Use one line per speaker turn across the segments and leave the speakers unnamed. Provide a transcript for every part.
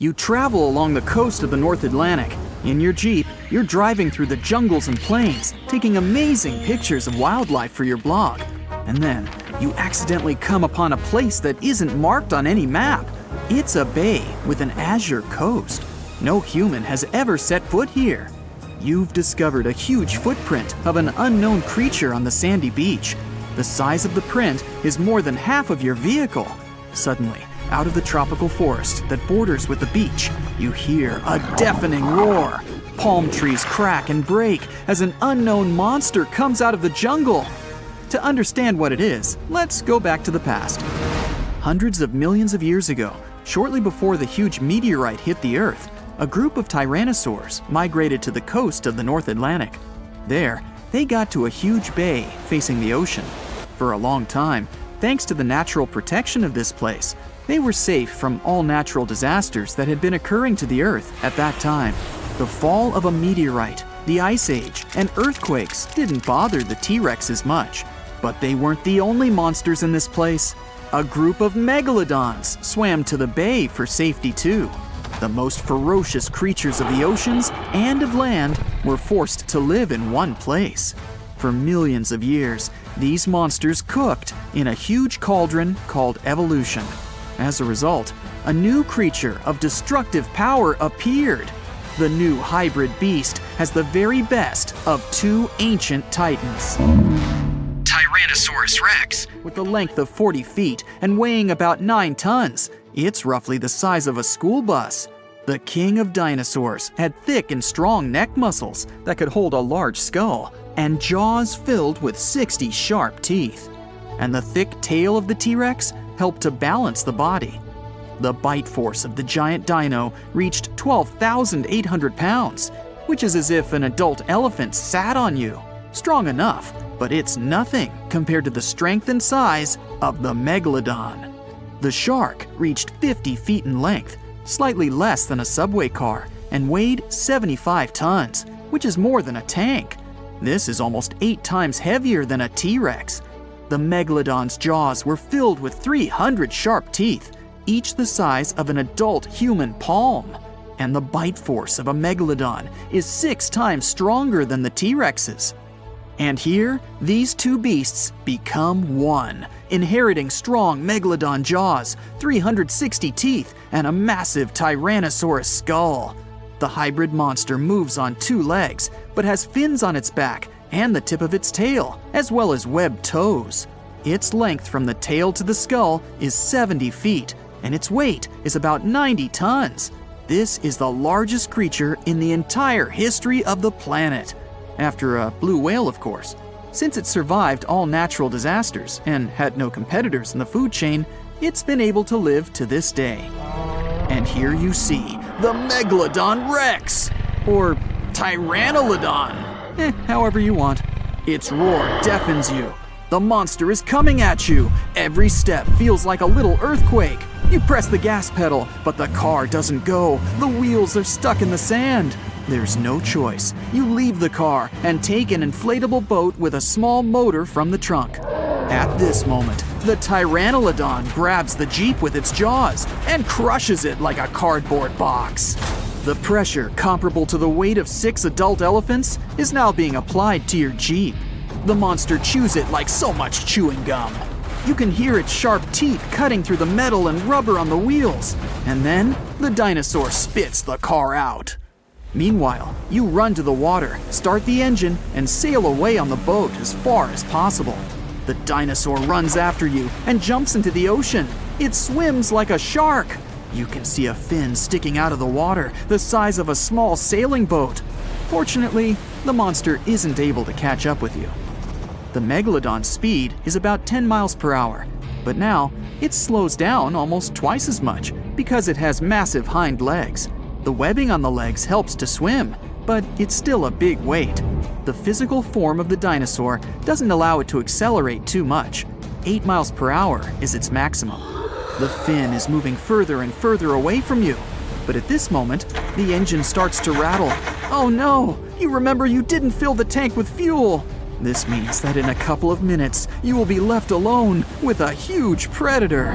You travel along the coast of the North Atlantic. In your Jeep, you're driving through the jungles and plains, taking amazing pictures of wildlife for your blog. And then, you accidentally come upon a place that isn't marked on any map. It's a bay with an azure coast. No human has ever set foot here. You've discovered a huge footprint of an unknown creature on the sandy beach. The size of the print is more than half of your vehicle. Suddenly, out of the tropical forest that borders with the beach, you hear a deafening roar. Palm trees crack and break as an unknown monster comes out of the jungle. To understand what it is, let's go back to the past. Hundreds of millions of years ago, shortly before the huge meteorite hit the Earth, a group of tyrannosaurs migrated to the coast of the North Atlantic. There, they got to a huge bay facing the ocean. For a long time, thanks to the natural protection of this place, they were safe from all natural disasters that had been occurring to the Earth at that time. The fall of a meteorite, the Ice Age, and earthquakes didn't bother the T-Rexes much. But they weren't the only monsters in this place. A group of megalodons swam to the bay for safety too. The most ferocious creatures of the oceans and of land were forced to live in one place. For millions of years, these monsters cooked in a huge cauldron called evolution. As a result, a new creature of destructive power appeared. The new hybrid beast has the very best of two ancient titans. Tyrannosaurus rex, with a length of 40 feet and weighing about 9 tons. It's roughly the size of a school bus. The king of dinosaurs had thick and strong neck muscles that could hold a large skull and jaws filled with 60 sharp teeth. And the thick tail of the T-Rex helped to balance the body. The bite force of the giant dino reached 12,800 pounds, which is as if an adult elephant sat on you. Strong enough, but it's nothing compared to the strength and size of the megalodon. The shark reached 50 feet in length, slightly less than a subway car, and weighed 75 tons, which is more than a tank. This is almost 8 times heavier than a T-Rex. The megalodon's jaws were filled with 300 sharp teeth, each the size of an adult human palm. And the bite force of a megalodon is 6 times stronger than the T-Rex's. And here, these two beasts become one, inheriting strong megalodon jaws, 360 teeth, and a massive Tyrannosaurus skull. The hybrid monster moves on 2 legs, but has fins on its back and the tip of its tail, as well as webbed toes. Its length from the tail to the skull is 70 feet, and its weight is about 90 tons. This is the largest creature in the entire history of the planet. After a blue whale, of course. Since it survived all natural disasters and had no competitors in the food chain, it's been able to live to this day. And here you see the Megalodon Rex, or Tyrannolodon, however you want. Its roar deafens you. The monster is coming at you. Every step feels like a little earthquake. You press the gas pedal, but the car doesn't go. The wheels are stuck in the sand. There's no choice. You leave the car and take an inflatable boat with a small motor from the trunk. At this moment, the Tyrannolodon grabs the Jeep with its jaws and crushes it like a cardboard box. The pressure, comparable to the weight of 6 adult elephants, is now being applied to your Jeep. The monster chews it like so much chewing gum. You can hear its sharp teeth cutting through the metal and rubber on the wheels. And then, the dinosaur spits the car out. Meanwhile, you run to the water, start the engine, and sail away on the boat as far as possible. The dinosaur runs after you and jumps into the ocean. It swims like a shark. You can see a fin sticking out of the water, the size of a small sailing boat. Fortunately, the monster isn't able to catch up with you. The megalodon's speed is about 10 miles per hour, but now it slows down almost twice as much because it has massive hind legs. The webbing on the legs helps to swim, but it's still a big weight. The physical form of the dinosaur doesn't allow it to accelerate too much. 8 miles per hour is its maximum. The fin is moving further and further away from you, but at this moment, the engine starts to rattle. Oh no! You remember you didn't fill the tank with fuel! This means that in a couple of minutes, you will be left alone with a huge predator.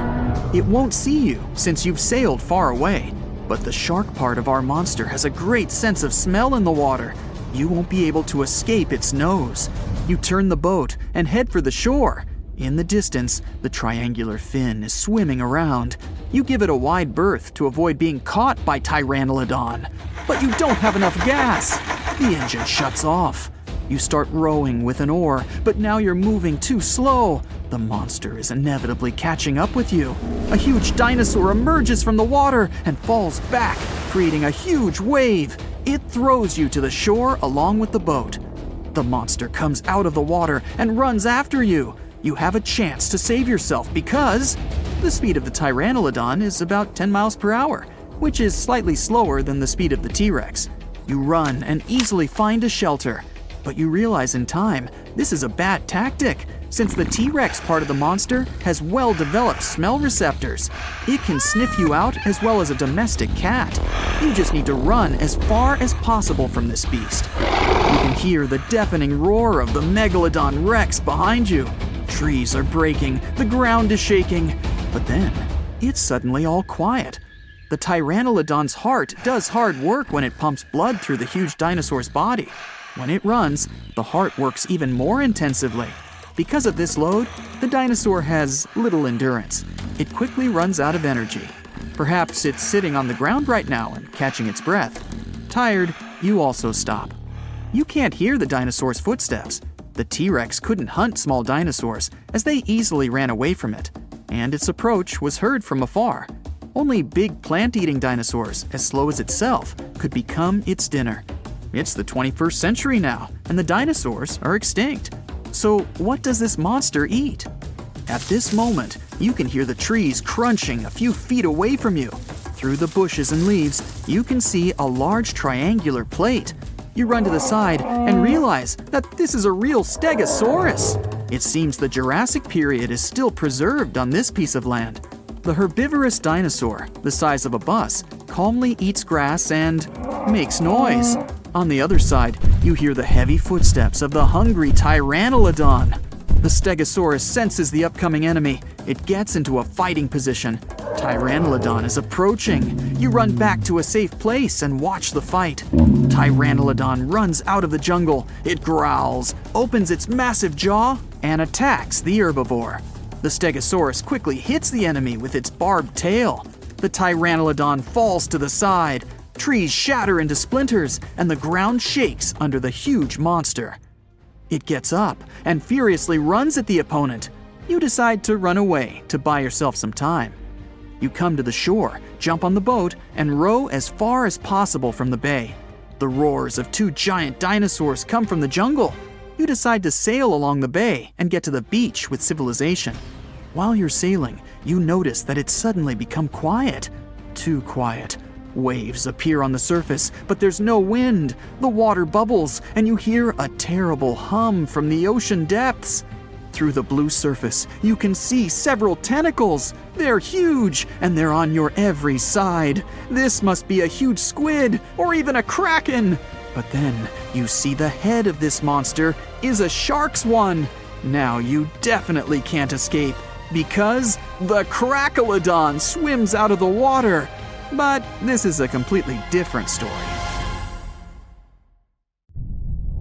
It won't see you since you've sailed far away. But the shark part of our monster has a great sense of smell in the water. You won't be able to escape its nose. You turn the boat and head for the shore. In the distance, the triangular fin is swimming around. You give it a wide berth to avoid being caught by Pteranodon. But you don't have enough gas. The engine shuts off. You start rowing with an oar, but now you're moving too slow. The monster is inevitably catching up with you. A huge dinosaur emerges from the water and falls back, creating a huge wave. It throws you to the shore along with the boat. The monster comes out of the water and runs after you. You have a chance to save yourself because the speed of the Pteranodon is about 10 miles per hour, which is slightly slower than the speed of the T-Rex. You run and easily find a shelter. But you realize in time, this is a bad tactic, since the T-Rex part of the monster has well-developed smell receptors. It can sniff you out as well as a domestic cat. You just need to run as far as possible from this beast. You can hear the deafening roar of the Megalodon Rex behind you. Trees are breaking, the ground is shaking, but then it's suddenly all quiet. The Pteranodon's heart does hard work when it pumps blood through the huge dinosaur's body. When it runs, the heart works even more intensively. Because of this load, the dinosaur has little endurance. It quickly runs out of energy. Perhaps it's sitting on the ground right now and catching its breath. Tired, you also stop. You can't hear the dinosaur's footsteps. The T-Rex couldn't hunt small dinosaurs, as they easily ran away from it, and its approach was heard from afar. Only big plant-eating dinosaurs, as slow as itself, could become its dinner. It's the 21st century now, and the dinosaurs are extinct. So what does this monster eat? At this moment, you can hear the trees crunching a few feet away from you. Through the bushes and leaves, you can see a large triangular plate. You run to the side and realize that this is a real stegosaurus. It seems the Jurassic period is still preserved on this piece of land. The herbivorous dinosaur, the size of a bus, calmly eats grass and makes noise. On the other side, you hear the heavy footsteps of the hungry Pteranodon. The Stegosaurus senses the upcoming enemy. It gets into a fighting position. Pteranodon is approaching. You run back to a safe place and watch the fight. Pteranodon runs out of the jungle. It growls, opens its massive jaw, and attacks the herbivore. The Stegosaurus quickly hits the enemy with its barbed tail. The Pteranodon falls to the side. Trees shatter into splinters, and the ground shakes under the huge monster. It gets up and furiously runs at the opponent. You decide to run away to buy yourself some time. You come to the shore, jump on the boat, and row as far as possible from the bay. The roars of two giant dinosaurs come from the jungle. You decide to sail along the bay and get to the beach with civilization. While you're sailing, you notice that it's suddenly become quiet. Too quiet. Waves appear on the surface, but there's no wind. The water bubbles, and you hear a terrible hum from the ocean depths. Through the blue surface, you can see several tentacles. They're huge, and they're on your every side. This must be a huge squid, or even a kraken. But then, you see the head of this monster is a shark's one. Now you definitely can't escape, because the Recalculating swims out of the water. But this is a completely different story.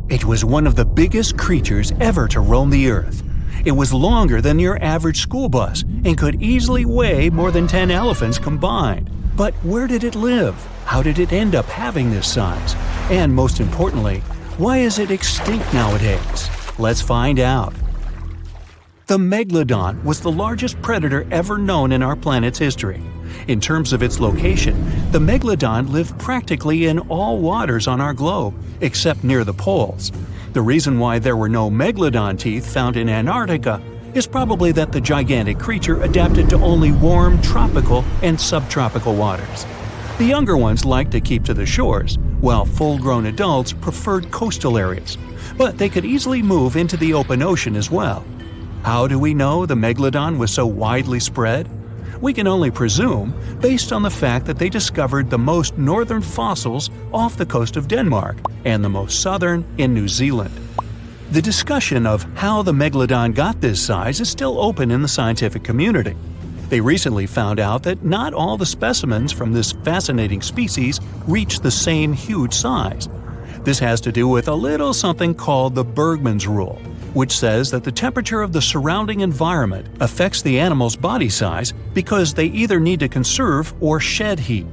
It was one of the biggest creatures ever to roam the earth. It was longer than your average school bus and could easily weigh more than 10 elephants combined. But where did it live? How did it end up having this size? And most importantly, why is it extinct nowadays? Let's find out. The Megalodon was the largest predator ever known in our planet's history. In terms of its location, the Megalodon lived practically in all waters on our globe, except near the poles. The reason why there were no Megalodon teeth found in Antarctica is probably that the gigantic creature adapted to only warm tropical and subtropical waters. The younger ones liked to keep to the shores, while full-grown adults preferred coastal areas, but they could easily move into the open ocean as well. How do we know the Megalodon was so widely spread? We can only presume, based on the fact that they discovered the most northern fossils off the coast of Denmark and the most southern in New Zealand. The discussion of how the Megalodon got this size is still open in the scientific community. They recently found out that not all the specimens from this fascinating species reach the same huge size. This has to do with a little something called the Bergmann's rule, which says that the temperature of the surrounding environment affects the animal's body size because they either need to conserve or shed heat.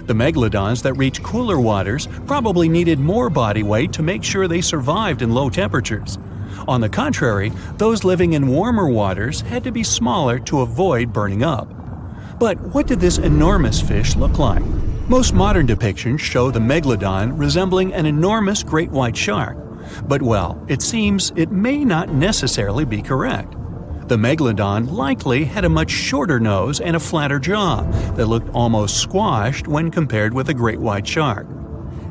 The megalodons that reach cooler waters probably needed more body weight to make sure they survived in low temperatures. On the contrary, those living in warmer waters had to be smaller to avoid burning up. But what did this enormous fish look like? Most modern depictions show the megalodon resembling an enormous great white shark. But well, it seems it may not necessarily be correct. The megalodon likely had a much shorter nose and a flatter jaw that looked almost squashed when compared with a great white shark.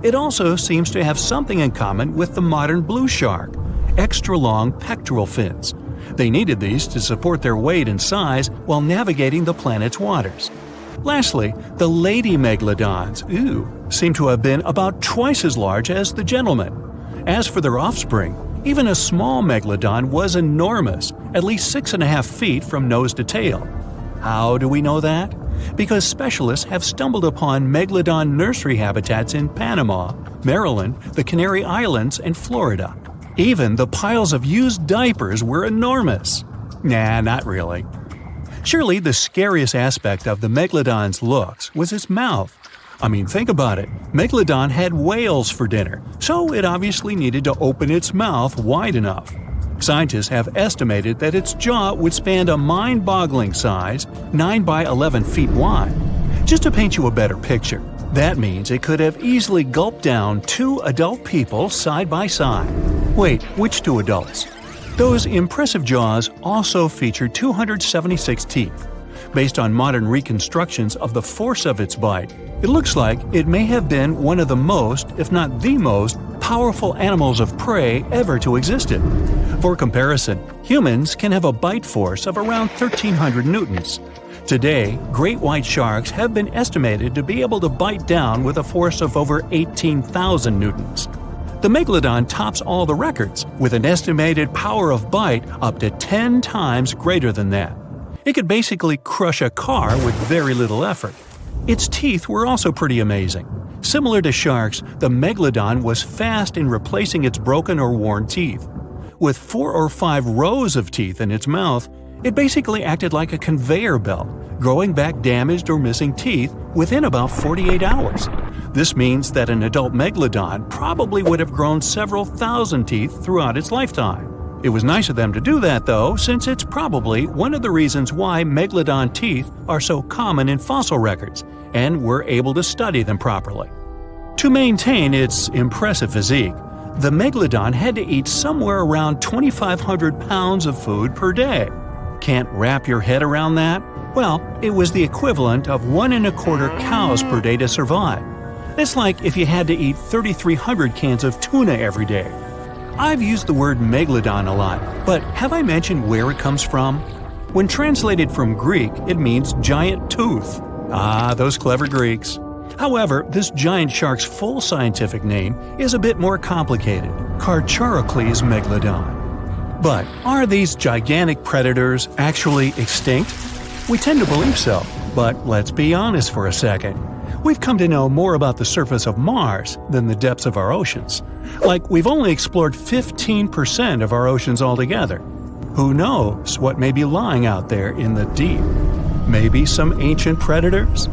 It also seems to have something in common with the modern blue shark: extra-long pectoral fins. They needed these to support their weight and size while navigating the planet's waters. Lastly, the lady megalodons, seem to have been about twice as large as the gentlemen. As for their offspring, even a small megalodon was enormous, at least 6.5 feet from nose to tail. How do we know that? Because specialists have stumbled upon megalodon nursery habitats in Panama, Maryland, the Canary Islands, and Florida. Even the piles of used diapers were enormous. Nah, not really. Surely the scariest aspect of the megalodon's looks was its mouth. I mean, think about it. Megalodon had whales for dinner, so it obviously needed to open its mouth wide enough. Scientists have estimated that its jaw would span a mind-boggling size, 9 by 11 feet wide. Just to paint you a better picture, that means it could have easily gulped down 2 adult people side by side. Wait, which 2 adults? Those impressive jaws also feature 276 teeth. Based on modern reconstructions of the force of its bite, it looks like it may have been one of the most, if not the most, powerful animals of prey ever to exist. For comparison, humans can have a bite force of around 1,300 newtons. Today, great white sharks have been estimated to be able to bite down with a force of over 18,000 newtons. The megalodon tops all the records, with an estimated power of bite up to 10 times greater than that. It could basically crush a car with very little effort. Its teeth were also pretty amazing. Similar to sharks, the megalodon was fast in replacing its broken or worn teeth. With 4 or 5 rows of teeth in its mouth, it basically acted like a conveyor belt, growing back damaged or missing teeth within about 48 hours. This means that an adult megalodon probably would have grown several thousand teeth throughout its lifetime. It was nice of them to do that, though, since it's probably one of the reasons why megalodon teeth are so common in fossil records, and we're able to study them properly. To maintain its impressive physique, the megalodon had to eat somewhere around 2,500 pounds of food per day. Can't wrap your head around that? Well, it was the equivalent of 1.25 cows per day to survive. It's like if you had to eat 3,300 cans of tuna every day. I've used the word megalodon a lot, but have I mentioned where it comes from? When translated from Greek, it means giant tooth. Ah, those clever Greeks. However, this giant shark's full scientific name is a bit more complicated: Carcharocles megalodon. But are these gigantic predators actually extinct? We tend to believe so, but let's be honest for a second. We've come to know more about the surface of Mars than the depths of our oceans. Like, we've only explored 15% of our oceans altogether. Who knows what may be lying out there in the deep? Maybe some ancient predators?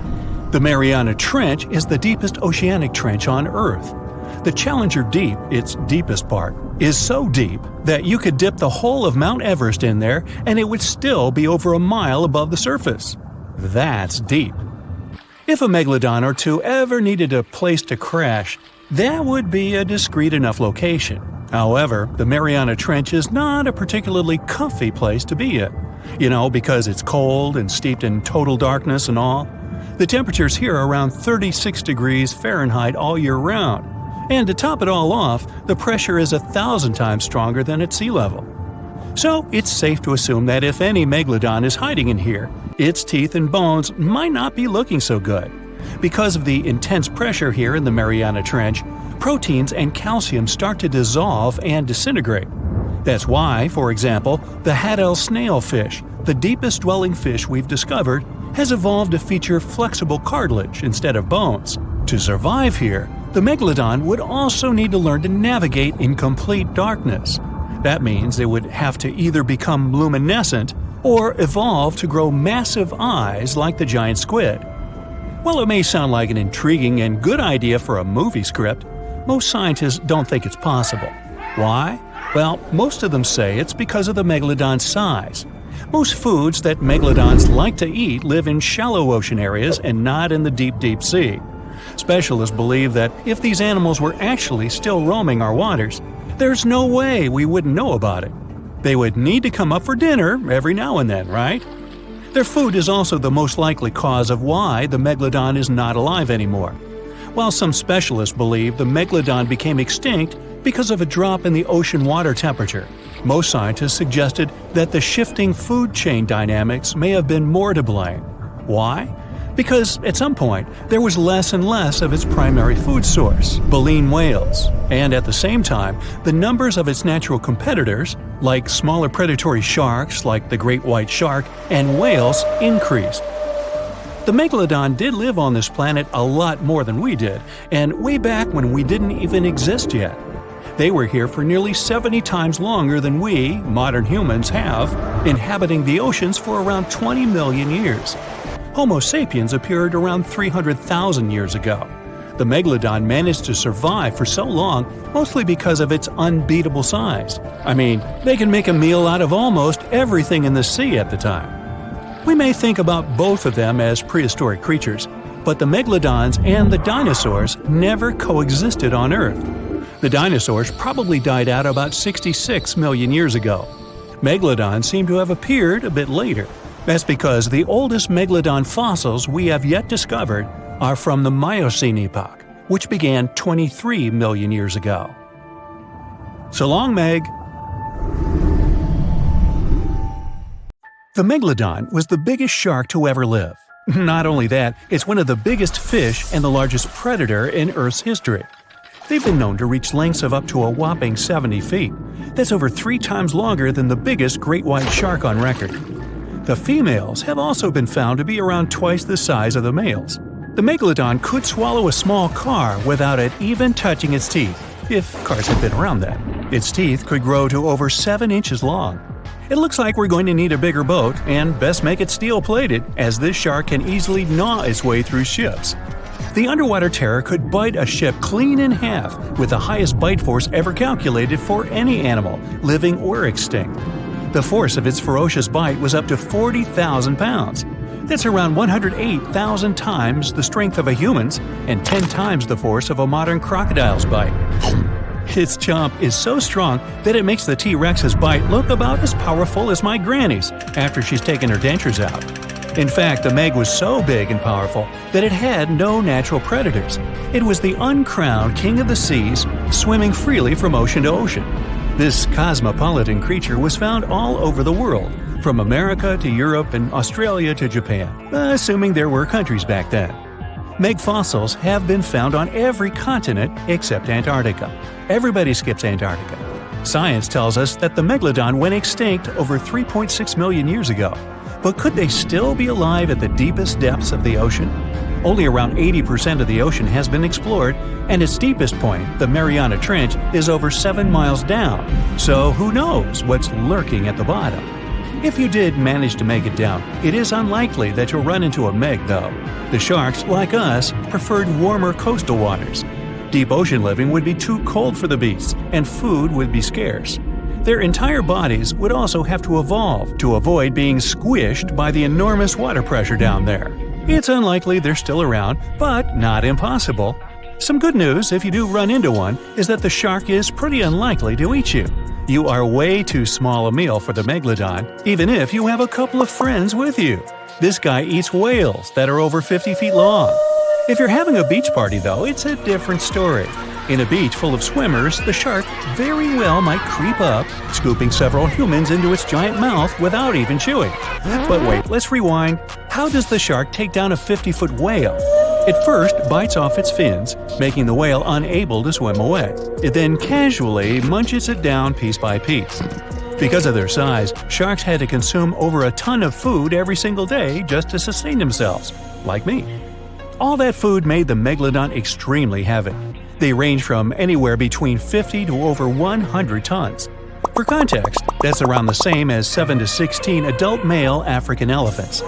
The Mariana Trench is the deepest oceanic trench on Earth. The Challenger Deep, its deepest part, is so deep that you could dip the whole of Mount Everest in there and it would still be over a mile above the surface. That's deep. If a megalodon or two ever needed a place to crash, that would be a discreet enough location. However, the Mariana Trench is not a particularly comfy place to be in. Because it's cold and steeped in total darkness and all. The temperatures here are around 36 degrees Fahrenheit all year round. And to top it all off, the pressure is 1,000 times stronger than at sea level. So it's safe to assume that if any megalodon is hiding in here, its teeth and bones might not be looking so good. Because of the intense pressure here in the Mariana Trench, proteins and calcium start to dissolve and disintegrate. That's why, for example, the Haddell snailfish, the deepest dwelling fish we've discovered, has evolved to feature flexible cartilage instead of bones. To survive here, the megalodon would also need to learn to navigate in complete darkness. That means it would have to either become luminescent or evolve to grow massive eyes like the giant squid. While it may sound like an intriguing and good idea for a movie script, most scientists don't think it's possible. Why? Well, most of them say it's because of the megalodon's size. Most foods that megalodons like to eat live in shallow ocean areas and not in the deep, deep sea. Specialists believe that if these animals were actually still roaming our waters, there's no way we wouldn't know about it. They would need to come up for dinner every now and then, right? Their food is also the most likely cause of why the megalodon is not alive anymore. While some specialists believe the megalodon became extinct because of a drop in the ocean water temperature, most scientists suggested that the shifting food chain dynamics may have been more to blame. Why? Because at some point, there was less and less of its primary food source, baleen whales, and at the same time, the numbers of its natural competitors, like smaller predatory sharks like the great white shark and whales, increased. The megalodon did live on this planet a lot more than we did, and way back when we didn't even exist yet. They were here for nearly 70 times longer than we, modern humans, have, inhabiting the oceans for around 20 million years. Homo sapiens appeared around 300,000 years ago. The megalodon managed to survive for so long mostly because of its unbeatable size. I mean, they can make a meal out of almost everything in the sea at the time. We may think about both of them as prehistoric creatures, but the megalodons and the dinosaurs never coexisted on Earth. The dinosaurs probably died out about 66 million years ago. Megalodons seem to have appeared a bit later. That's because the oldest megalodon fossils we have yet discovered are from the Miocene epoch, which began 23 million years ago. So long, Meg! The megalodon was the biggest shark to ever live. Not only that, it's one of the biggest fish and the largest predator in Earth's history. They've been known to reach lengths of up to a whopping 70 feet. That's over 3 times longer than the biggest great white shark on record. The females have also been found to be around twice the size of the males. The megalodon could swallow a small car without it even touching its teeth, if cars had been around then. Its teeth could grow to over 7 inches long. It looks like we're going to need a bigger boat, and best make it steel-plated, as this shark can easily gnaw its way through ships. The underwater terror could bite a ship clean in half, with the highest bite force ever calculated for any animal, living or extinct. The force of its ferocious bite was up to 40,000 pounds. That's around 108,000 times the strength of a human's and 10 times the force of a modern crocodile's bite. Its chomp is so strong that it makes the T-Rex's bite look about as powerful as my granny's after she's taken her dentures out. In fact, the Meg was so big and powerful that it had no natural predators. It was the uncrowned king of the seas, swimming freely from ocean to ocean. This cosmopolitan creature was found all over the world, from America to Europe and Australia to Japan, assuming there were countries back then. Meg fossils have been found on every continent except Antarctica. Everybody skips Antarctica. Science tells us that the megalodon went extinct over 3.6 million years ago. But could they still be alive at the deepest depths of the ocean? Only around 80% of the ocean has been explored, and its deepest point, the Marianas Trench, is over 7 miles down. So who knows what's lurking at the bottom? If you did manage to make it down, it is unlikely that you'll run into a Meg, though. The sharks, like us, preferred warmer coastal waters. Deep ocean living would be too cold for the beasts, and food would be scarce. Their entire bodies would also have to evolve to avoid being squished by the enormous water pressure down there. It's unlikely they're still around, but not impossible. Some good news, if you do run into one, is that the shark is pretty unlikely to eat you. You are way too small a meal for the megalodon, even if you have a couple of friends with you. This guy eats whales that are over 50 feet long. If you're having a beach party, though, it's a different story. In a beach full of swimmers, the shark very well might creep up, scooping several humans into its giant mouth without even chewing. But wait, let's rewind. How does the shark take down a 50-foot whale? It first bites off its fins, making the whale unable to swim away. It then casually munches it down piece by piece. Because of their size, sharks had to consume over a ton of food every single day just to sustain themselves, like me. All that food made the megalodon extremely heavy. They range from anywhere between 50 to over 100 tons. For context, that's around the same as 7 to 16 adult male African elephants.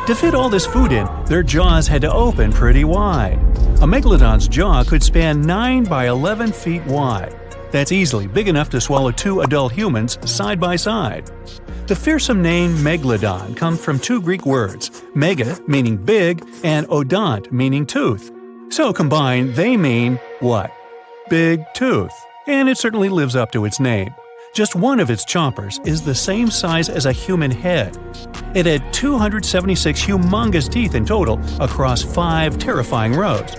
To fit all this food in, their jaws had to open pretty wide. A megalodon's jaw could span 9 by 11 feet wide. That's easily big enough to swallow 2 adult humans side by side. The fearsome name Megalodon comes from 2 Greek words, mega meaning big and odont meaning tooth. So combined, they mean what? Big tooth. And it certainly lives up to its name. Just one of its chompers is the same size as a human head. It had 276 humongous teeth in total across 5 terrifying rows.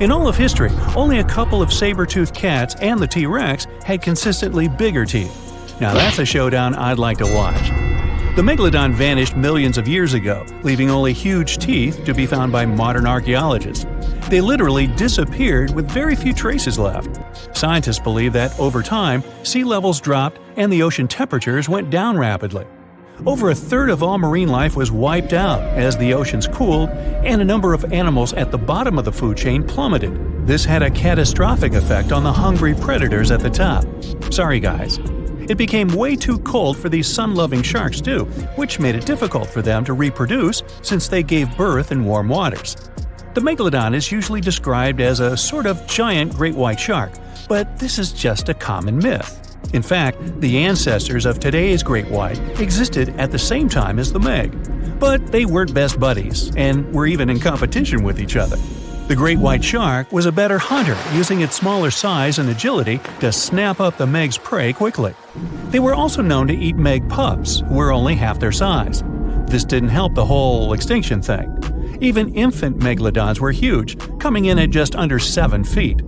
In all of history, only a couple of saber-toothed cats and the T-Rex had consistently bigger teeth. Now that's a showdown I'd like to watch. The megalodon vanished millions of years ago, leaving only huge teeth to be found by modern archaeologists. They literally disappeared with very few traces left. Scientists believe that over time, sea levels dropped and the ocean temperatures went down rapidly. Over a third of all marine life was wiped out as the oceans cooled, and a number of animals at the bottom of the food chain plummeted. This had a catastrophic effect on the hungry predators at the top. Sorry guys. It became way too cold for these sun-loving sharks too, which made it difficult for them to reproduce since they gave birth in warm waters. The megalodon is usually described as a sort of giant great white shark, but this is just a common myth. In fact, the ancestors of today's great white existed at the same time as the Meg. But they weren't best buddies, and were even in competition with each other. The great white shark was a better hunter, using its smaller size and agility to snap up the Meg's prey quickly. They were also known to eat Meg pups, who were only half their size. This didn't help the whole extinction thing. Even infant megalodons were huge, coming in at just under 7 feet.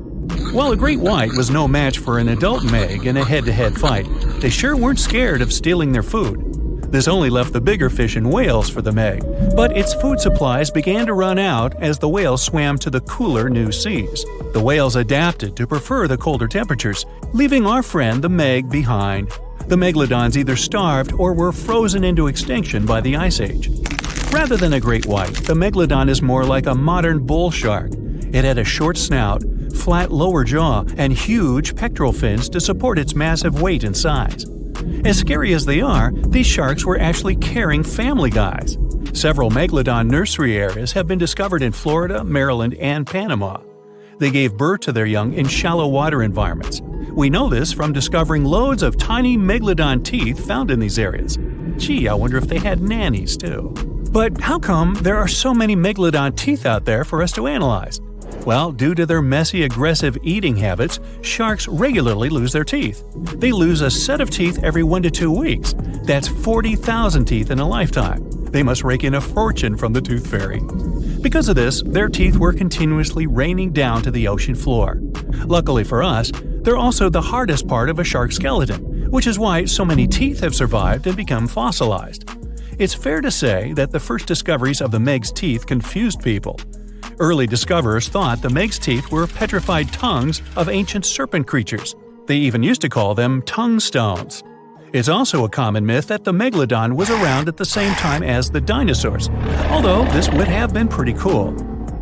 While a great white was no match for an adult Meg in a head-to-head fight, they sure weren't scared of stealing their food. This only left the bigger fish and whales for the Meg, but its food supplies began to run out as the whales swam to the cooler new seas. The whales adapted to prefer the colder temperatures, leaving our friend the Meg behind. The megalodons either starved or were frozen into extinction by the Ice Age. Rather than a great white, the megalodon is more like a modern bull shark. It had a short snout, flat lower jaw, and huge pectoral fins to support its massive weight and size. As scary as they are, these sharks were actually caring family guys. Several megalodon nursery areas have been discovered in Florida, Maryland, and Panama. They gave birth to their young in shallow water environments. We know this from discovering loads of tiny megalodon teeth found in these areas. Gee, I wonder if they had nannies too. But how come there are so many megalodon teeth out there for us to analyze? Well, due to their messy, aggressive eating habits, sharks regularly lose their teeth. They lose a set of teeth every 1 to 2 weeks. That's 40,000 teeth in a lifetime. They must rake in a fortune from the tooth fairy. Because of this, their teeth were continuously raining down to the ocean floor. Luckily for us, they're also the hardest part of a shark's skeleton, which is why so many teeth have survived and become fossilized. It's fair to say that the first discoveries of the Meg's teeth confused people. Early discoverers thought the Meg's teeth were petrified tongues of ancient serpent creatures. They even used to call them tongue stones. It's also a common myth that the megalodon was around at the same time as the dinosaurs, although this would have been pretty cool.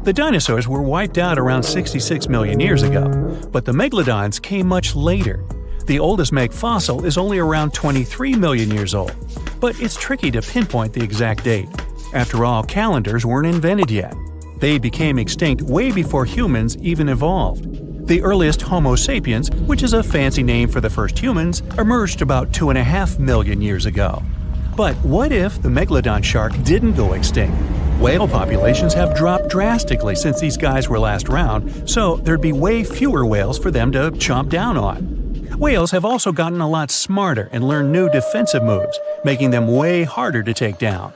The dinosaurs were wiped out around 66 million years ago, but the megalodons came much later. The oldest Meg fossil is only around 23 million years old, but it's tricky to pinpoint the exact date. After all, calendars weren't invented yet. They became extinct way before humans even evolved. The earliest Homo sapiens, which is a fancy name for the first humans, emerged about 2.5 million years ago. But what if the megalodon shark didn't go extinct? Whale populations have dropped drastically since these guys were last around, so there'd be way fewer whales for them to chomp down on. Whales have also gotten a lot smarter and learned new defensive moves, making them way harder to take down.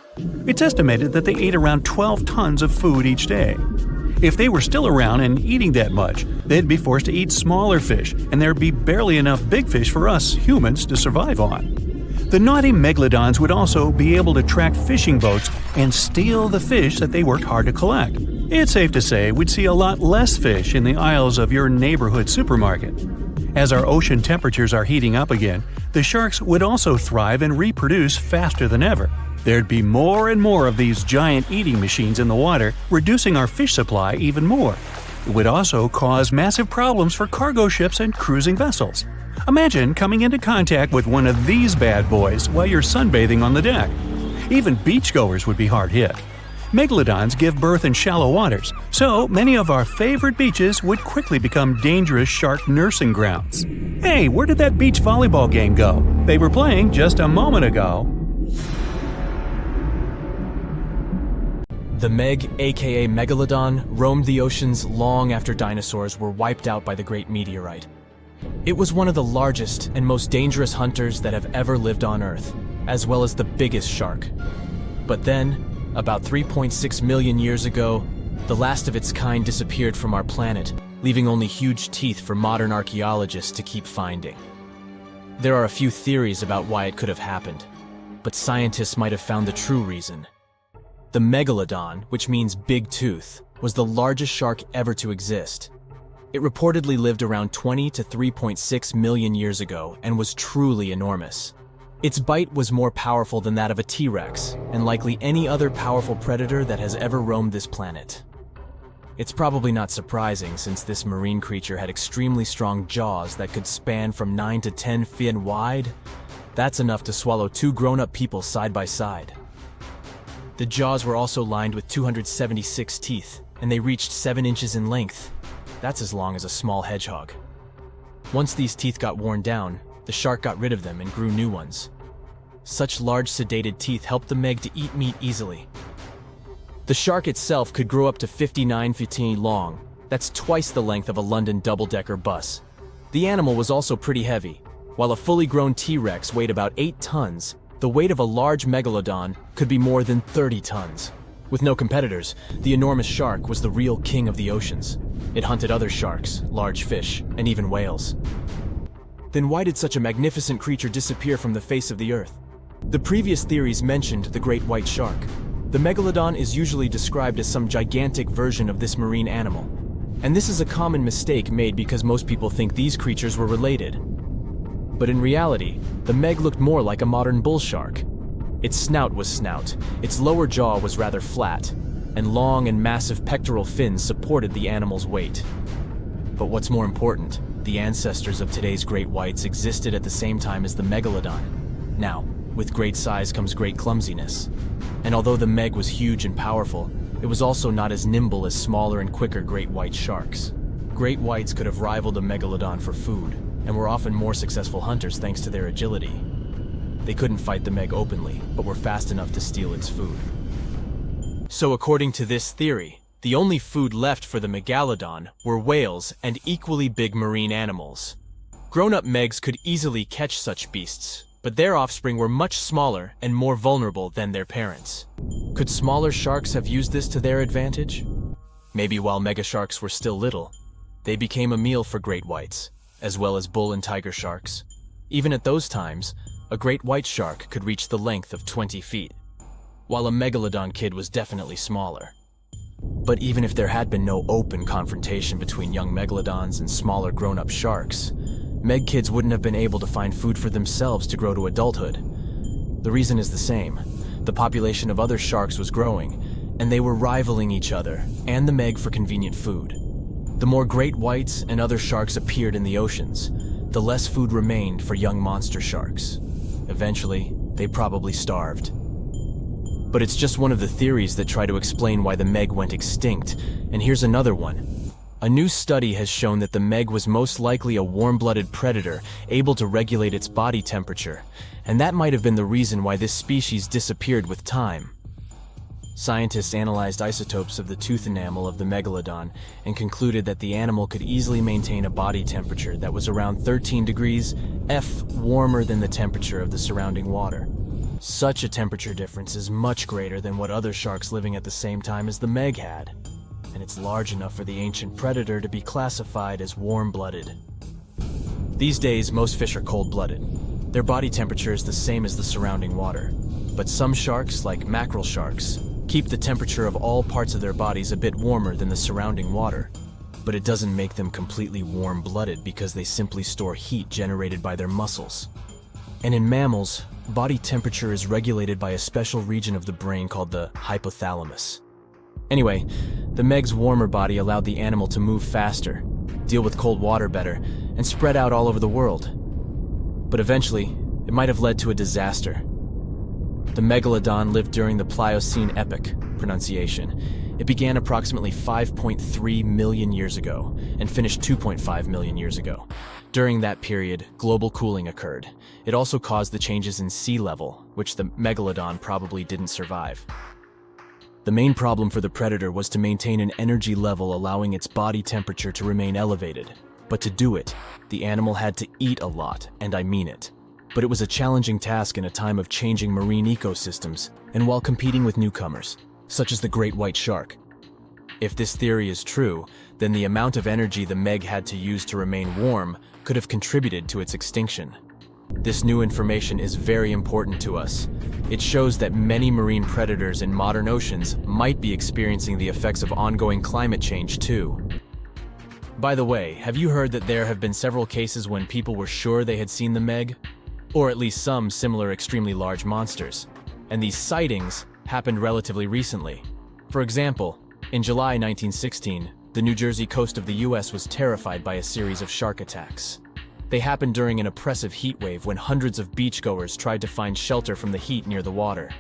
It's estimated that they ate around 12 tons of food each day. If they were still around and eating that much, they'd be forced to eat smaller fish, and there'd be barely enough big fish for us humans to survive on. The naughty megalodons would also be able to track fishing boats and steal the fish that they worked hard to collect. It's safe to say we'd see a lot less fish in the aisles of your neighborhood supermarket. As our ocean temperatures are heating up again, the sharks would also thrive and reproduce faster than ever. There'd be more and more of these giant eating machines in the water, reducing our fish supply even more. It would also cause massive problems for cargo ships and cruising vessels. Imagine coming into contact with one of these bad boys while you're sunbathing on the deck. Even beachgoers would be hard hit. Megalodons give birth in shallow waters, so many of our favorite beaches would quickly become dangerous shark nursing grounds. Hey, where did that beach volleyball game go? They were playing just a moment ago.
The Meg, aka Megalodon, roamed the oceans long after dinosaurs were wiped out by the Great Meteorite. It was one of the largest and most dangerous hunters that have ever lived on Earth, as well as the biggest shark. But then, about 3.6 million years ago, the last of its kind disappeared from our planet, leaving only huge teeth for modern archaeologists to keep finding. There are a few theories about why it could have happened, but scientists might have found the true reason. The Megalodon, which means big tooth, was the largest shark ever to exist. It reportedly lived around 20 to 3.6 million years ago and was truly enormous. Its bite was more powerful than that of a T-Rex, and likely any other powerful predator that has ever roamed this planet. It's probably not surprising since this marine creature had extremely strong jaws that could span from 9 to 10 feet wide. That's enough to swallow 2 grown-up people side by side. The jaws were also lined with 276 teeth, and they reached 7 inches in length. That's as long as a small hedgehog. Once these teeth got worn down, the shark got rid of them and grew new ones. Such large sedated teeth helped the Meg to eat meat easily. The shark itself could grow up to 59 feet long. That's twice the length of a London double-decker bus. The animal was also pretty heavy. While a fully grown T-Rex weighed about 8 tons, the weight of a large megalodon could be more than 30 tons. With no competitors, the enormous shark was the real king of the oceans. It hunted other sharks, large fish, and even whales. Then why did such a magnificent creature disappear from the face of the earth? The previous theories mentioned the great white shark. The megalodon is usually described as some gigantic version of this marine animal. And this is a common mistake made because most people think these creatures were related. But in reality, the Meg looked more like a modern bull shark. Its snout was snout, its lower jaw was rather flat, and long and massive pectoral fins supported the animal's weight. But what's more important, the ancestors of today's great whites existed at the same time as the megalodon. Now, with great size comes great clumsiness. And although the Meg was huge and powerful, it was also not as nimble as smaller and quicker great white sharks. Great whites could have rivaled a megalodon for food, and were often more successful hunters thanks to their agility. They couldn't fight the Meg openly, but were fast enough to steal its food. So according to this theory, the only food left for the megalodon were whales and equally big marine animals. Grown-up Megs could easily catch such beasts, but their offspring were much smaller and more vulnerable than their parents. Could smaller sharks have used this to their advantage? Maybe while megasharks were still little, they became a meal for great whites, as well as bull and tiger sharks. Even at those times, a great white shark could reach the length of 20 feet, while a megalodon kid was definitely smaller. But even if there had been no open confrontation between young megalodons and smaller grown-up sharks, Meg kids wouldn't have been able to find food for themselves to grow to adulthood. The reason is the same. The population of other sharks was growing, and they were rivaling each other and the Meg for convenient food. The more great whites and other sharks appeared in the oceans, the less food remained for young monster sharks. Eventually, they probably starved. But it's just one of the theories that try to explain why the Meg went extinct, and here's another one. A new study has shown that the Meg was most likely a warm-blooded predator able to regulate its body temperature, and that might have been the reason why this species disappeared with time. Scientists analyzed isotopes of the tooth enamel of the megalodon and concluded that the animal could easily maintain a body temperature that was around 13 degrees F warmer than the temperature of the surrounding water. Such a temperature difference is much greater than what other sharks living at the same time as the Meg had, and it's large enough for the ancient predator to be classified as warm-blooded. These days, most fish are cold-blooded. Their body temperature is the same as the surrounding water, but some sharks, like mackerel sharks, keep the temperature of all parts of their bodies a bit warmer than the surrounding water. but it doesn't make them completely warm-blooded because they simply store heat generated by their muscles. And in mammals, body temperature is regulated by a special region of the brain called the hypothalamus. Anyway, the Meg's warmer body allowed the animal to move faster, deal with cold water better, and spread out all over the world. But eventually, it might have led to a disaster. The Megalodon lived during the Pliocene epoch, pronunciation. It began approximately 5.3 million years ago and finished 2.5 million years ago. During that period, global cooling occurred. It also caused the changes in sea level, which the Megalodon probably didn't survive. The main problem for the predator was to maintain an energy level allowing its body temperature to remain elevated. But to do it, the animal had to eat a lot, and I mean it. But it was a challenging task in a time of changing marine ecosystems and while competing with newcomers, such as the great white shark. If this theory is true, then the amount of energy the Meg had to use to remain warm could have contributed to its extinction. This new information is very important to us. It shows that many marine predators in modern oceans might be experiencing the effects of ongoing climate change too. By the way, have you heard that there have been several cases when people were sure they had seen the Meg? Or at least some similar extremely large monsters. And these sightings happened relatively recently. For example, in July 1916, the New Jersey coast of the US was terrified by a series of shark attacks. They happened during an oppressive heat wave when hundreds of beachgoers tried to find shelter from the heat near the water.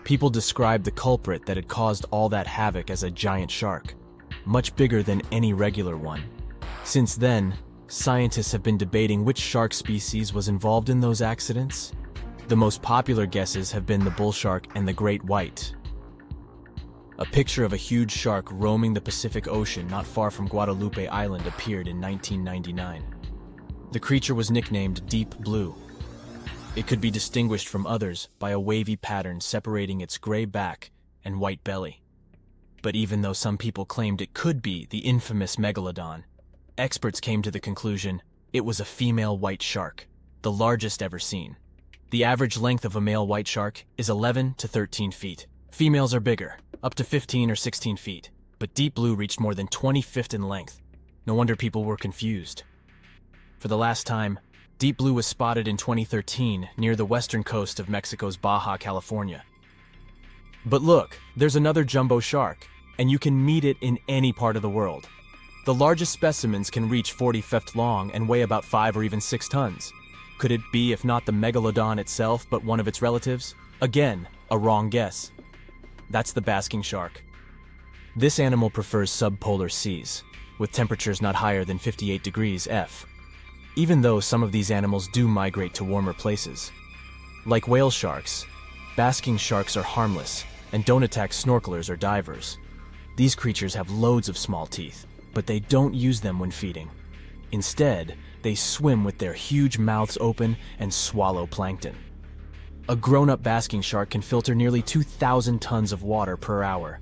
People described the culprit that had caused all that havoc as a giant shark, much bigger than any regular one. Since then, scientists have been debating which shark species was involved in those accidents. The most popular guesses have been the bull shark and the great white. A picture of a huge shark roaming the Pacific Ocean not far from Guadalupe Island appeared in 1999. The creature was nicknamed Deep Blue. It could be distinguished from others by a wavy pattern separating its gray back and white belly. But even though some people claimed it could be the infamous Megalodon, experts came to the conclusion it was a female white shark, the largest ever seen. The average length of a male white shark is 11 to 13 feet. Females are bigger, up to 15 or 16 feet, but Deep Blue reached more than 20 feet in length. No wonder people were confused. For the last time, Deep Blue was spotted in 2013 near the western coast of Mexico's Baja California. But look, there's another jumbo shark, and you can meet it in any part of the world. The largest specimens can reach 40 feet long and weigh about 5 or even 6 tons. Could it be, if not the Megalodon itself, but one of its relatives? Again, a wrong guess. That's the basking shark. This animal prefers subpolar seas, with temperatures not higher than 58 degrees F. Even though some of these animals do migrate to warmer places. Like whale sharks, basking sharks are harmless and don't attack snorkelers or divers. These creatures have loads of small teeth, but they don't use them when feeding. Instead, they swim with their huge mouths open and swallow plankton. A grown-up basking shark can filter nearly 2,000 tons of water per hour.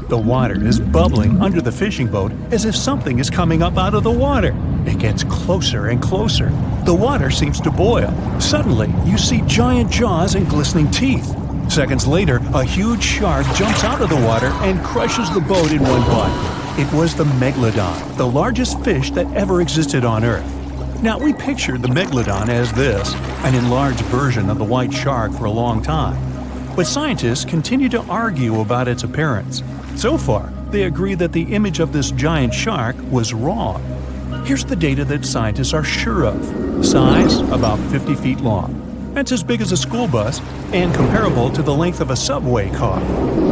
The water is bubbling under the fishing boat as if something is coming up out of the water. It gets closer and closer. The water seems to boil. Suddenly, you see giant jaws and glistening teeth. Seconds later, a huge shark jumps out of the water and crushes the boat in one bite. It was the Megalodon, the largest fish that ever existed on Earth. Now, we pictured the Megalodon as this, an enlarged version of the white shark for a long time. But scientists continue to argue about its appearance. So far, they agree that the image of this giant shark was wrong. Here's the data that scientists are sure of. Size, about 50 feet long. That's as big as a school bus and comparable to the length of a subway car.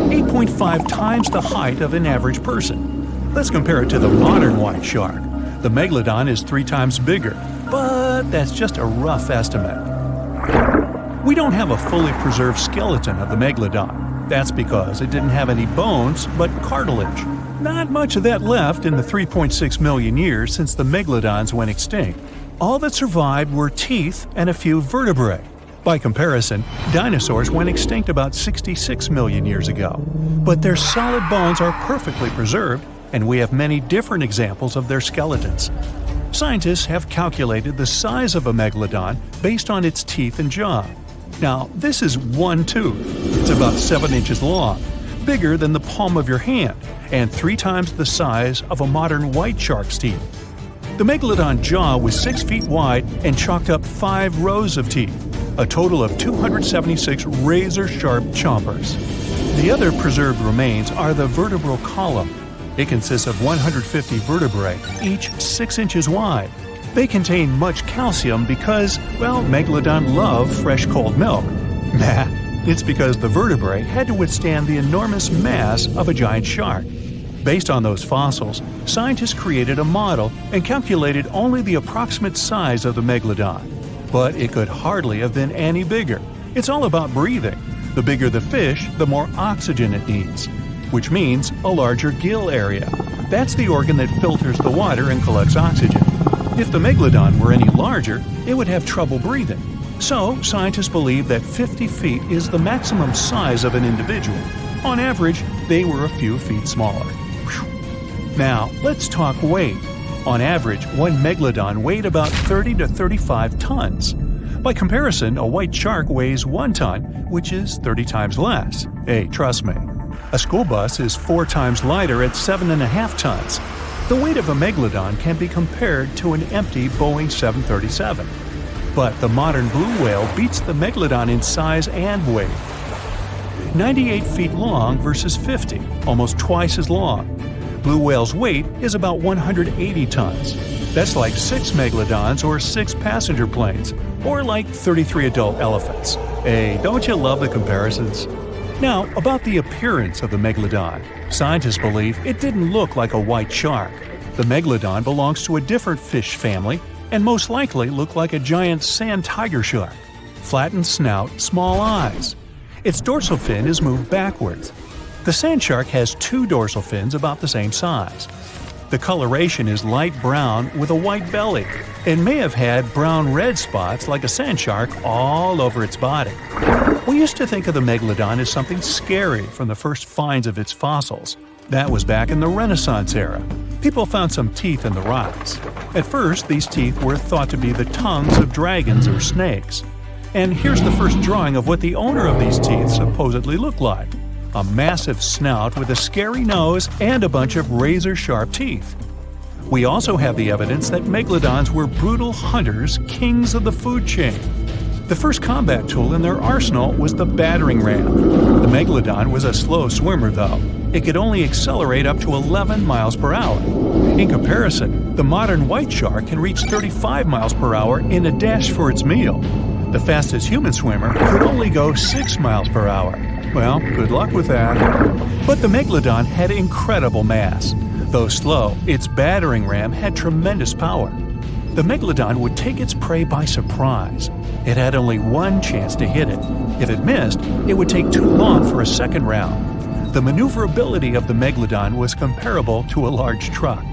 8.5 times the height of an average person. Let's compare it to the modern white shark. The Megalodon is 3 times bigger, but that's just a rough estimate. We don't have a fully preserved skeleton of the Megalodon. That's because it didn't have any bones, but cartilage. Not much of that left in the 3.6 million years since the Megalodons went extinct. All that survived were teeth and a few vertebrae. By comparison, dinosaurs went extinct about 66 million years ago. But their solid bones are perfectly preserved, and we have many different examples of their skeletons. Scientists have calculated the size of a megalodon based on its teeth and jaw. Now, this is one tooth. It's about 7 inches long, bigger than the palm of your hand, and 3 times the size of a modern white shark's teeth. The megalodon jaw was 6 feet wide and chalked up 5 rows of teeth, a total of 276 razor-sharp chompers. The other preserved remains are the vertebral column. It consists of 150 vertebrae, each 6 inches wide. They contain much calcium because, well, megalodon love fresh cold milk. Nah, it's because the vertebrae had to withstand the enormous mass of a giant shark. Based on those fossils, scientists created a model and calculated only the approximate size of the megalodon. But it could hardly have been any bigger. It's all about breathing. The bigger the fish, the more oxygen it needs, which means a larger gill area. That's the organ that filters the water and collects oxygen. If the megalodon were any larger, it would have trouble breathing. So, scientists believe that 50 feet is the maximum size of an individual. On average, they were a few feet smaller. Whew. Now, let's talk weight. On average, one megalodon weighed about 30 to 35 tons. By comparison, a white shark weighs 1 ton, which is 30 times less. Hey, trust me. A school bus is 4 times lighter at 7.5 tons. The weight of a megalodon can be compared to an empty Boeing 737. But the modern blue whale beats the megalodon in size and weight. 98 feet long versus 50, almost twice as long. Blue whale's weight is about 180 tons. That's like 6 megalodons or 6 passenger planes, or like 33 adult elephants. Hey, don't you love the comparisons? Now, about the appearance of the megalodon. Scientists believe it didn't look like a white shark. The megalodon belongs to a different fish family and most likely looked like a giant sand tiger shark. Flattened snout, small eyes. Its dorsal fin is moved backwards. The sand shark has 2 dorsal fins about the same size. The coloration is light brown with a white belly and may have had brown-red spots like a sand shark all over its body. We used to think of the megalodon as something scary from the first finds of its fossils. That was back in the Renaissance era. People found some teeth in the rocks. At first, these teeth were thought to be the tongues of dragons or snakes. And here's the first drawing of what the owner of these teeth supposedly looked like. A massive snout with a scary nose and a bunch of razor-sharp teeth. We also have the evidence that megalodons were brutal hunters, kings of the food chain. The first combat tool in their arsenal was the battering ram. The megalodon was a slow swimmer, though. It could only accelerate up to 11 miles per hour. In comparison, the modern white shark can reach 35 miles per hour in a dash for its meal. The fastest human swimmer could only go 6 miles per hour. Well, good luck with that. But the megalodon had incredible mass. Though slow, its battering ram had tremendous power. The megalodon would take its prey by surprise. It had only one chance to hit it. If it missed, it would take too long for a second round. The maneuverability of the megalodon was comparable to a large truck.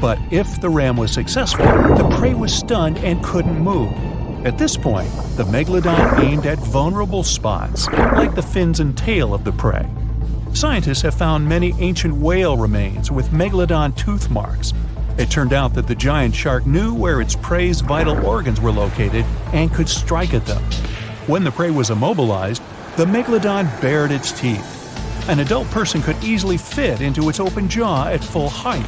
But if the ram was successful, the prey was stunned and couldn't move. At this point, the megalodon aimed at vulnerable spots, like the fins and tail of the prey. Scientists have found many ancient whale remains with megalodon tooth marks. It turned out that the giant shark knew where its prey's vital organs were located and could strike at them. When the prey was immobilized, the megalodon bared its teeth. An adult person could easily fit into its open jaw at full height.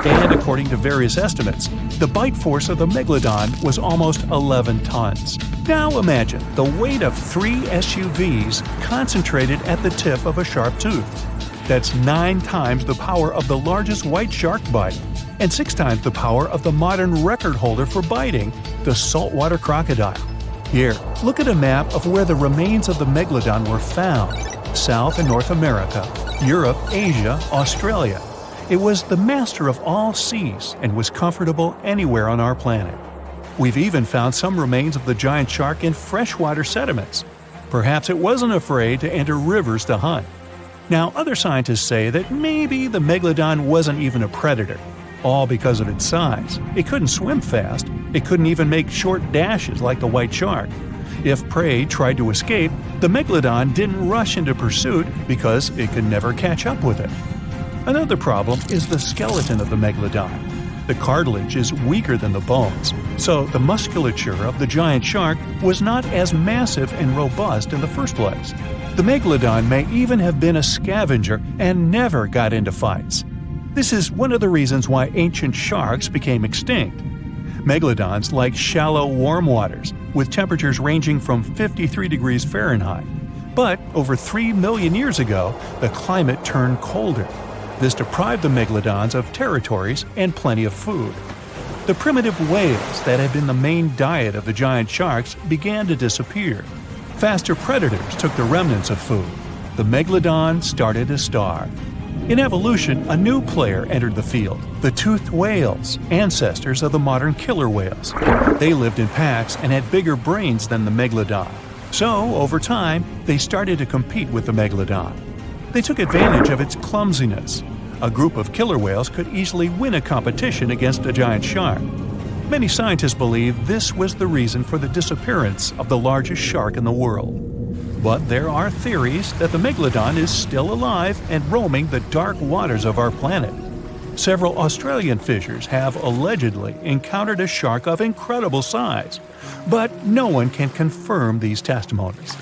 And according to various estimates, the bite force of the megalodon was almost 11 tons. Now imagine the weight of 3 SUVs concentrated at the tip of a sharp tooth. That's 9 times the power of the largest white shark bite, and 6 times the power of the modern record holder for biting, the saltwater crocodile. Here, look at a map of where the remains of the megalodon were found. South and North America, Europe, Asia, Australia. It was the master of all seas and was comfortable anywhere on our planet. We've even found some remains of the giant shark in freshwater sediments. Perhaps it wasn't afraid to enter rivers to hunt. Now, other scientists say that maybe the megalodon wasn't even a predator, all because of its size. It couldn't swim fast. It couldn't even make short dashes like the white shark. If prey tried to escape, the megalodon didn't rush into pursuit because it could never catch up with it. Another problem is the skeleton of the megalodon. The cartilage is weaker than the bones, so the musculature of the giant shark was not as massive and robust in the first place. The megalodon may even have been a scavenger and never got into fights. This is one of the reasons why ancient sharks became extinct. Megalodons like shallow, warm waters, with temperatures ranging from 53 degrees Fahrenheit. But over 3 million years ago, the climate turned colder. This deprived the megalodons of territories and plenty of food. The primitive whales that had been the main diet of the giant sharks began to disappear. Faster predators took the remnants of food. The megalodon started to starve. In evolution, a new player entered the field, the toothed whales, ancestors of the modern killer whales. They lived in packs and had bigger brains than the megalodon. So, over time, they started to compete with the megalodon. They took advantage of its clumsiness. A group of killer whales could easily win a competition against a giant shark. Many scientists believe this was the reason for the disappearance of the largest shark in the world. But there are theories that the megalodon is still alive and roaming the dark waters of our planet. Several Australian fishers have allegedly encountered a shark of incredible size, but no one can confirm these testimonies.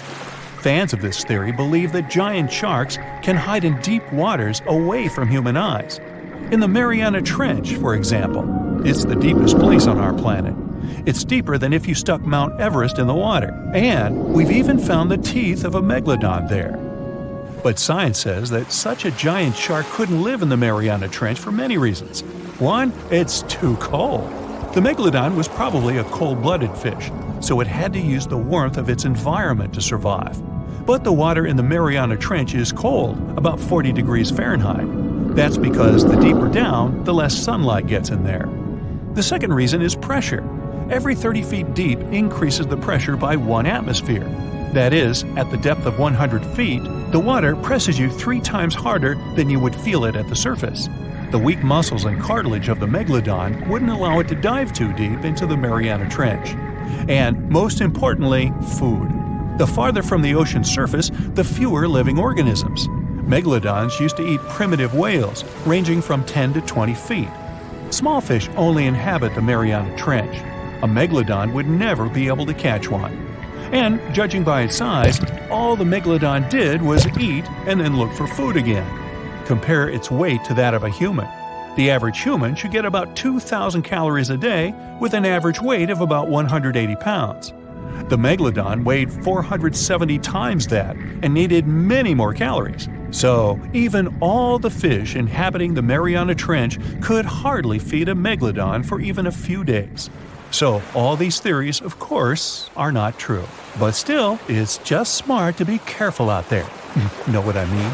Fans of this theory believe that giant sharks can hide in deep waters away from human eyes. In the Mariana Trench, for example, it's the deepest place on our planet. It's deeper than if you stuck Mount Everest in the water, and we've even found the teeth of a megalodon there. But science says that such a giant shark couldn't live in the Mariana Trench for many reasons. One, it's too cold. The megalodon was probably a cold-blooded fish, so it had to use the warmth of its environment to survive. But the water in the Mariana Trench is cold, about 40 degrees Fahrenheit. That's because the deeper down, the less sunlight gets in there. The second reason is pressure. Every 30 feet deep increases the pressure by 1 atmosphere. That is, at the depth of 100 feet, the water presses you 3 times harder than you would feel it at the surface. The weak muscles and cartilage of the megalodon wouldn't allow it to dive too deep into the Mariana Trench. And most importantly, food. The farther from the ocean surface, the fewer living organisms. Megalodons used to eat primitive whales, ranging from 10 to 20 feet. Small fish only inhabit the Mariana Trench. A megalodon would never be able to catch one. And, judging by its size, all the megalodon did was eat and then look for food again. Compare its weight to that of a human. The average human should get about 2,000 calories a day with an average weight of about 180 pounds. The megalodon weighed 470 times that and needed many more calories. So, even all the fish inhabiting the Mariana Trench could hardly feed a megalodon for even a few days. So, all these theories, of course, are not true. But still, it's just smart to be careful out there. Know what I mean?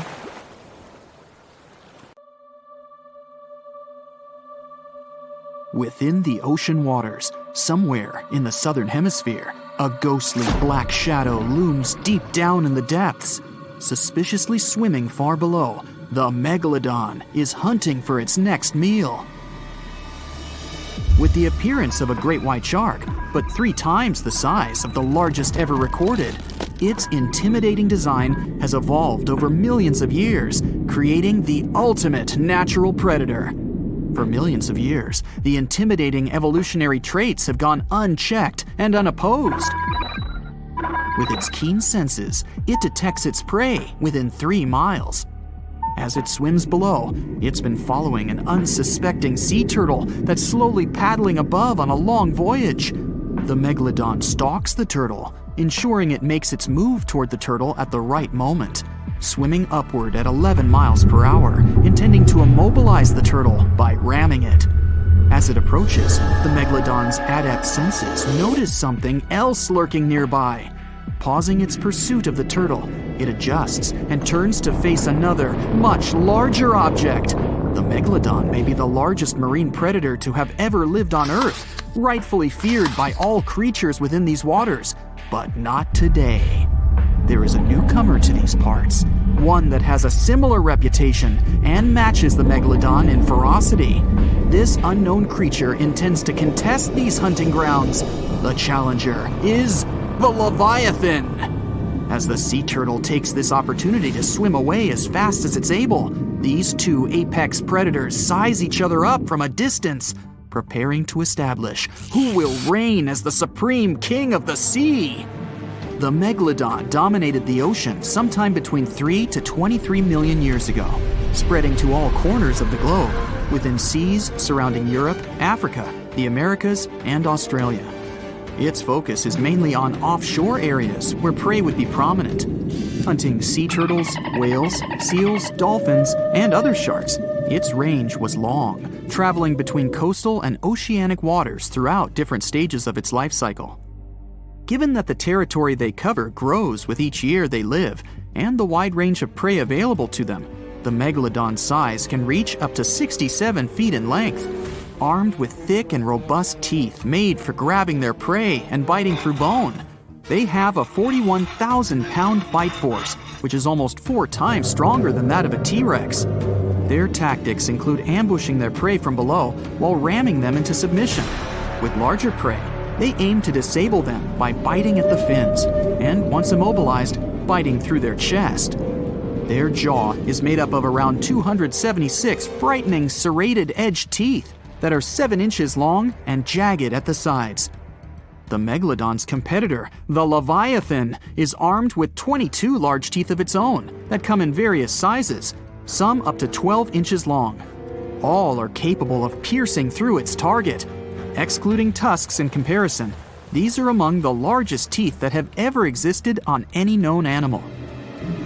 Within the ocean waters, somewhere in the southern hemisphere, a ghostly black shadow looms deep down in the depths. Suspiciously swimming far below, the megalodon is hunting for its next meal. With the appearance of a great white shark, but 3 times the size of the largest ever recorded, its intimidating design has evolved over millions of years, creating the ultimate natural predator. For millions of years, the intimidating evolutionary traits have gone unchecked and unopposed. With its keen senses, it detects its prey within 3 miles. As it swims below, it's been following an unsuspecting sea turtle that's slowly paddling above on a long voyage. The megalodon stalks the turtle, ensuring it makes its move toward the turtle at the right moment, swimming upward at 11 miles per hour, intending to immobilize the turtle by ramming it. As it approaches, the megalodon's adept senses notice something else lurking nearby. Pausing its pursuit of the turtle, it adjusts and turns to face another, much larger object. The megalodon may be the largest marine predator to have ever lived on Earth, rightfully feared by all creatures within these waters, but not today. There is a newcomer to these parts, one that has a similar reputation and matches the megalodon in ferocity. This unknown creature intends to contest these hunting grounds. The challenger is the Leviathan. As the sea turtle takes this opportunity to swim away as fast as it's able, These two apex predators size each other up from a distance, preparing to establish who will reign as the supreme king of the sea. The megalodon dominated the ocean sometime between 3 to 23 million years ago, spreading to all corners of the globe, within seas surrounding Europe, Africa, the Americas, and Australia. Its focus is mainly on offshore areas where prey would be prominent, hunting sea turtles, whales, seals, dolphins, and other sharks. Its range was long, traveling between coastal and oceanic waters throughout different stages of its life cycle. Given that the territory they cover grows with each year they live, and the wide range of prey available to them, the megalodon's size can reach up to 67 feet in length, armed with thick and robust teeth made for grabbing their prey and biting through bone. They have a 41,000-pound bite force, which is almost 4 times stronger than that of a T-Rex. Their tactics include ambushing their prey from below while ramming them into submission. With larger prey, they aim to disable them by biting at the fins, and once immobilized, biting through their chest. Their jaw is made up of around 276 frightening serrated edged teeth that are 7 inches long and jagged at the sides. The megalodon's competitor, the Leviathan, is armed with 22 large teeth of its own that come in various sizes, some up to 12 inches long. All are capable of piercing through its target. Excluding tusks in comparison, these are among the largest teeth that have ever existed on any known animal.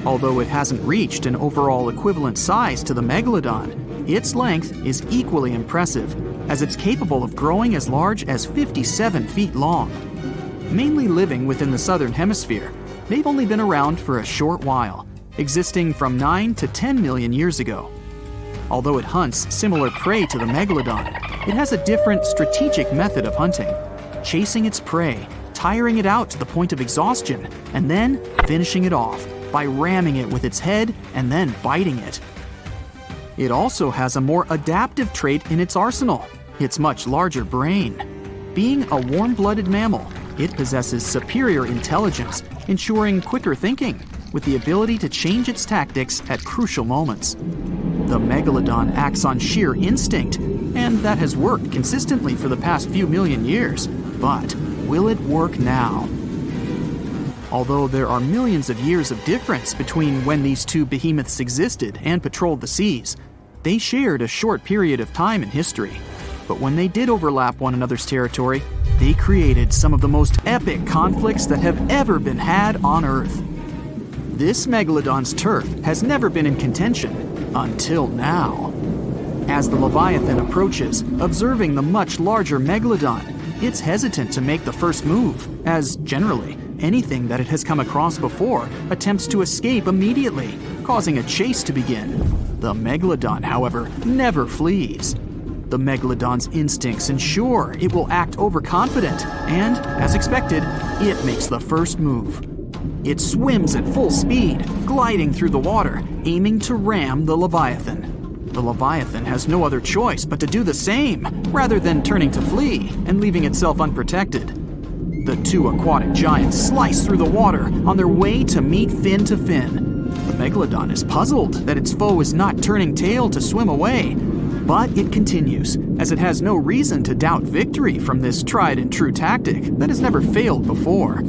Although it hasn't reached an overall equivalent size to the megalodon, its length is equally impressive, as it's capable of growing as large as 57 feet long. Mainly living within the southern hemisphere, they've only been around for a short while, existing from 9 to 10 million years ago. Although it hunts similar prey to the megalodon, it has a different strategic method of hunting, chasing its prey, tiring it out to the point of exhaustion, and then finishing it off by ramming it with its head and then biting it. It also has a more adaptive trait in its arsenal, its much larger brain. Being a warm-blooded mammal, it possesses superior intelligence, ensuring quicker thinking, with the ability to change its tactics at crucial moments. The megalodon acts on sheer instinct, and that has worked consistently for the past few million years. But will it work now? Although there are millions of years of difference between when these two behemoths existed and patrolled the seas, they shared a short period of time in history. But when they did overlap one another's territory, they created some of the most epic conflicts that have ever been had on Earth. This megalodon's turf has never been in contention until now. As the Leviathan approaches, observing the much larger megalodon, it's hesitant to make the first move, as generally, anything that it has come across before attempts to escape immediately, causing a chase to begin. The megalodon, however, never flees. The megalodon's instincts ensure it will act overconfident, and, as expected, it makes the first move. It swims at full speed, gliding through the water, aiming to ram the Leviathan. The Leviathan has no other choice but to do the same, rather than turning to flee and leaving itself unprotected. The two aquatic giants slice through the water on their way to meet fin to fin. The megalodon is puzzled that its foe is not turning tail to swim away, but it continues, as it has no reason to doubt victory from this tried and true tactic that has never failed before.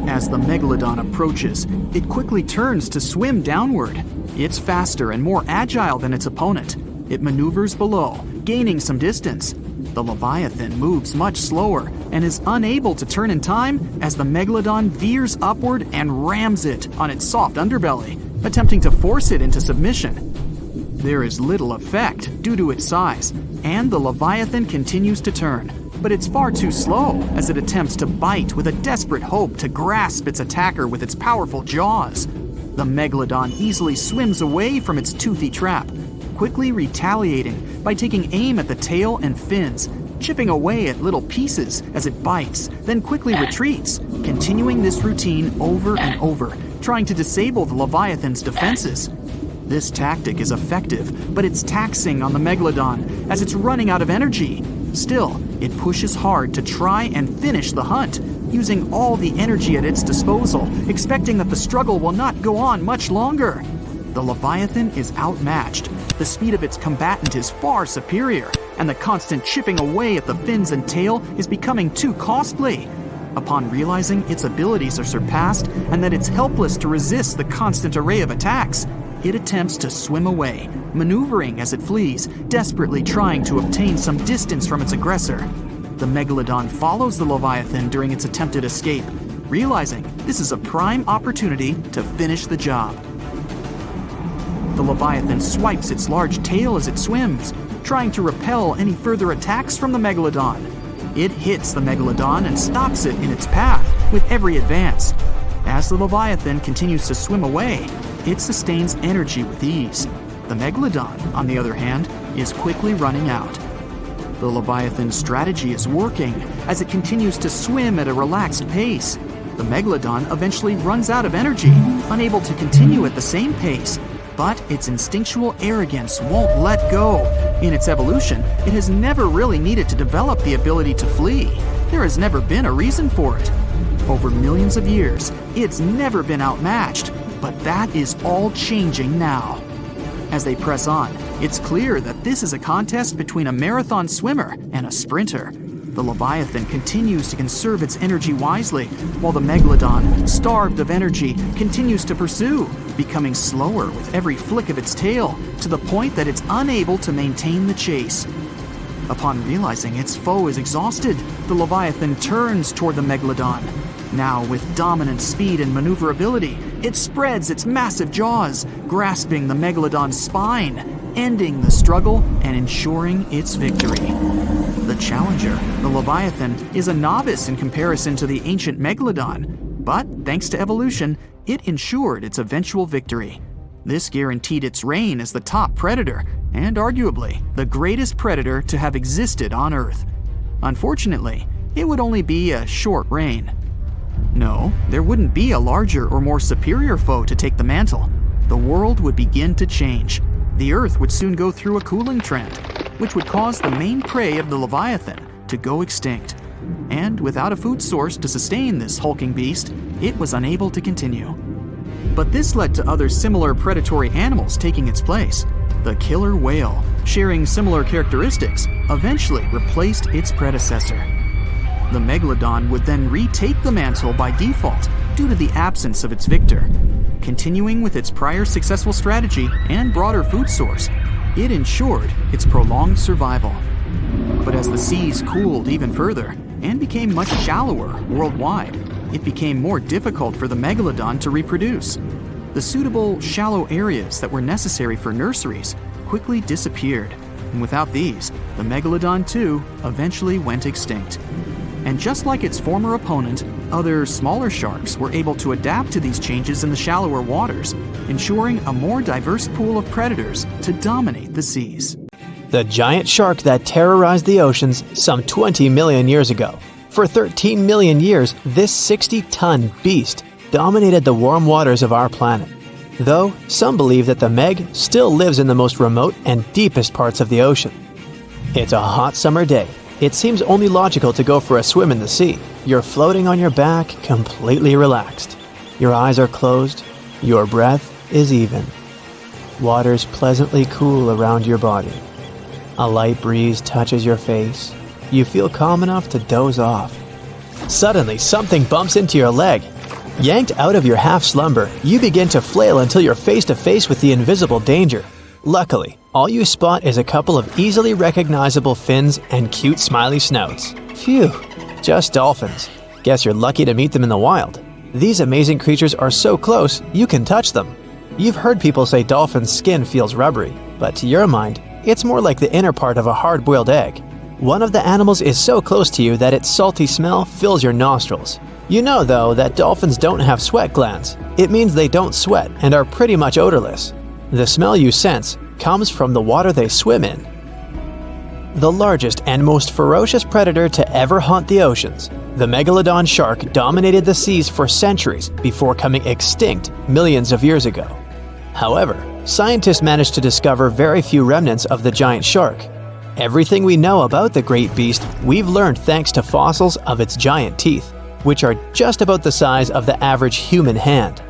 As the megalodon approaches, it quickly turns to swim downward. It's faster and more agile than its opponent. It maneuvers below, gaining some distance. The Leviathan moves much slower and is unable to turn in time as the megalodon veers upward and rams it on its soft underbelly, attempting to force it into submission. There is little effect due to its size, and the Leviathan continues to turn, but it's far too slow as it attempts to bite with a desperate hope to grasp its attacker with its powerful jaws. The megalodon easily swims away from its toothy trap, quickly retaliating by taking aim at the tail and fins, chipping away at little pieces as it bites, then quickly retreats, continuing this routine over and over, trying to disable the Leviathan's defenses. This tactic is effective, but it's taxing on the megalodon as it's running out of energy. Still, it pushes hard to try and finish the hunt, using all the energy at its disposal, expecting that the struggle will not go on much longer. the Leviathan is outmatched. The speed of its combatant is far superior, and the constant chipping away at the fins and tail is becoming too costly. Upon realizing its abilities are surpassed and that it's helpless to resist the constant array of attacks, it attempts to swim away, maneuvering as it flees, desperately trying to obtain some distance from its aggressor. The Megalodon follows the Leviathan during its attempted escape, realizing this is a prime opportunity to finish the job. The Leviathan swipes its large tail as it swims, trying to repel any further attacks from the Megalodon. It hits the Megalodon and stops it in its path with every advance. As the Leviathan continues to swim away, it sustains energy with ease. The Megalodon, on the other hand, is quickly running out. The Leviathan's strategy is working as it continues to swim at a relaxed pace. The Megalodon eventually runs out of energy, unable to continue at the same pace. But its instinctual arrogance won't let go. In its evolution, it has never really needed to develop the ability to flee. There has never been a reason for it. Over millions of years, it's never been outmatched, but that is all changing now. As they press on, it's clear that this is a contest between a marathon swimmer and a sprinter. The Leviathan continues to conserve its energy wisely, while the Megalodon, starved of energy, continues to pursue, becoming slower with every flick of its tail, to the point that it's unable to maintain the chase. Upon realizing its foe is exhausted, the Leviathan turns toward the Megalodon. Now, with dominant speed and maneuverability, it spreads its massive jaws, grasping the Megalodon's spine, ending the struggle and ensuring its victory. The challenger, the Leviathan, is a novice in comparison to the ancient Megalodon, but thanks to evolution, it ensured its eventual victory. This guaranteed its reign as the top predator, and arguably the greatest predator to have existed on Earth. Unfortunately, it would only be a short reign. No, there wouldn't be a larger or more superior foe to take the mantle. The world would begin to change. The Earth would soon go through a cooling trend, which would cause the main prey of the Leviathan to go extinct. And without a food source to sustain this hulking beast, it was unable to continue. But this led to other similar predatory animals taking its place. The killer whale, sharing similar characteristics, eventually replaced its predecessor. The Megalodon would then retake the mantle by default due to the absence of its victor. Continuing with its prior successful strategy and broader food source, it ensured its prolonged survival. But as the seas cooled even further and became much shallower worldwide, it became more difficult for the Megalodon to reproduce. The suitable shallow areas that were necessary for nurseries quickly disappeared, and without these, the Megalodon too eventually went extinct. And just like its former opponent, other smaller sharks were able to adapt to these changes in the shallower waters, ensuring a more diverse pool of predators to dominate the seas.
The giant shark that terrorized the oceans some 20 million years ago. For 13 million years, this 60-ton beast dominated the warm waters of our planet. Though some believe that the Meg still lives in the most remote and deepest parts of the ocean. It's a hot summer day. It seems only logical to go for a swim in the sea. You're floating on your back, completely relaxed. Your eyes are closed. Your breath is even. Water's pleasantly cool around your body. A light breeze touches your face. You feel calm enough to doze off. Suddenly, something bumps into your leg. Yanked out of your half-slumber, you begin to flail until you're face to face with the invisible danger. Luckily, all you spot is a couple of easily recognizable fins and cute smiley snouts. Phew, just dolphins. Guess you're lucky to meet them in the wild. These amazing creatures are so close, you can touch them. You've heard people say dolphins' skin feels rubbery, but to your mind, it's more like the inner part of a hard-boiled egg. One of the animals is so close to you that its salty smell fills your nostrils. You know, though, that dolphins don't have sweat glands. It means they don't sweat and are pretty much odorless. The smell you sense comes from the water they swim in. The largest and most ferocious predator to ever haunt the oceans, the Megalodon shark dominated the seas for centuries before coming extinct millions of years ago. However, scientists managed to discover very few remnants of the giant shark. Everything we know about the great beast we've learned thanks to fossils of its giant teeth, which are just about the size of the average human hand.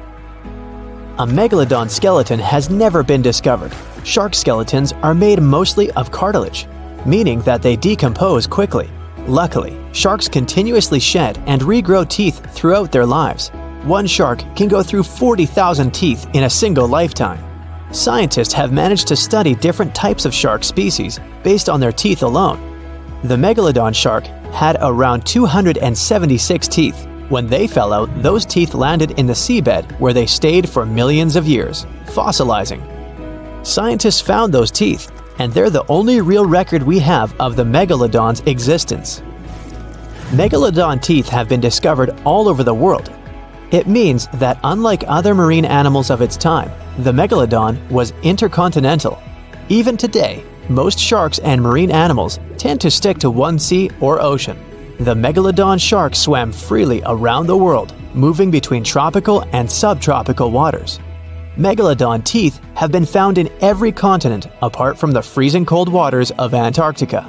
a megalodon skeleton has never been discovered. Shark skeletons are made mostly of cartilage, meaning that they decompose quickly. Luckily, sharks continuously shed and regrow teeth throughout their lives. One shark can go through 40,000 teeth in a single lifetime. Scientists have managed to study different types of shark species based on their teeth alone. The megalodon shark had around 276 teeth. When they fell out, those teeth landed in the seabed where they stayed for millions of years, fossilizing. Scientists found those teeth, and they're the only real record we have of the megalodon's existence. Megalodon teeth have been discovered all over the world. It means that unlike other marine animals of its time, the megalodon was intercontinental. Even today, most sharks and marine animals tend to stick to one sea or ocean. The megalodon shark swam freely around the world, moving between tropical and subtropical waters. Megalodon teeth have been found in every continent apart from the freezing cold waters of Antarctica.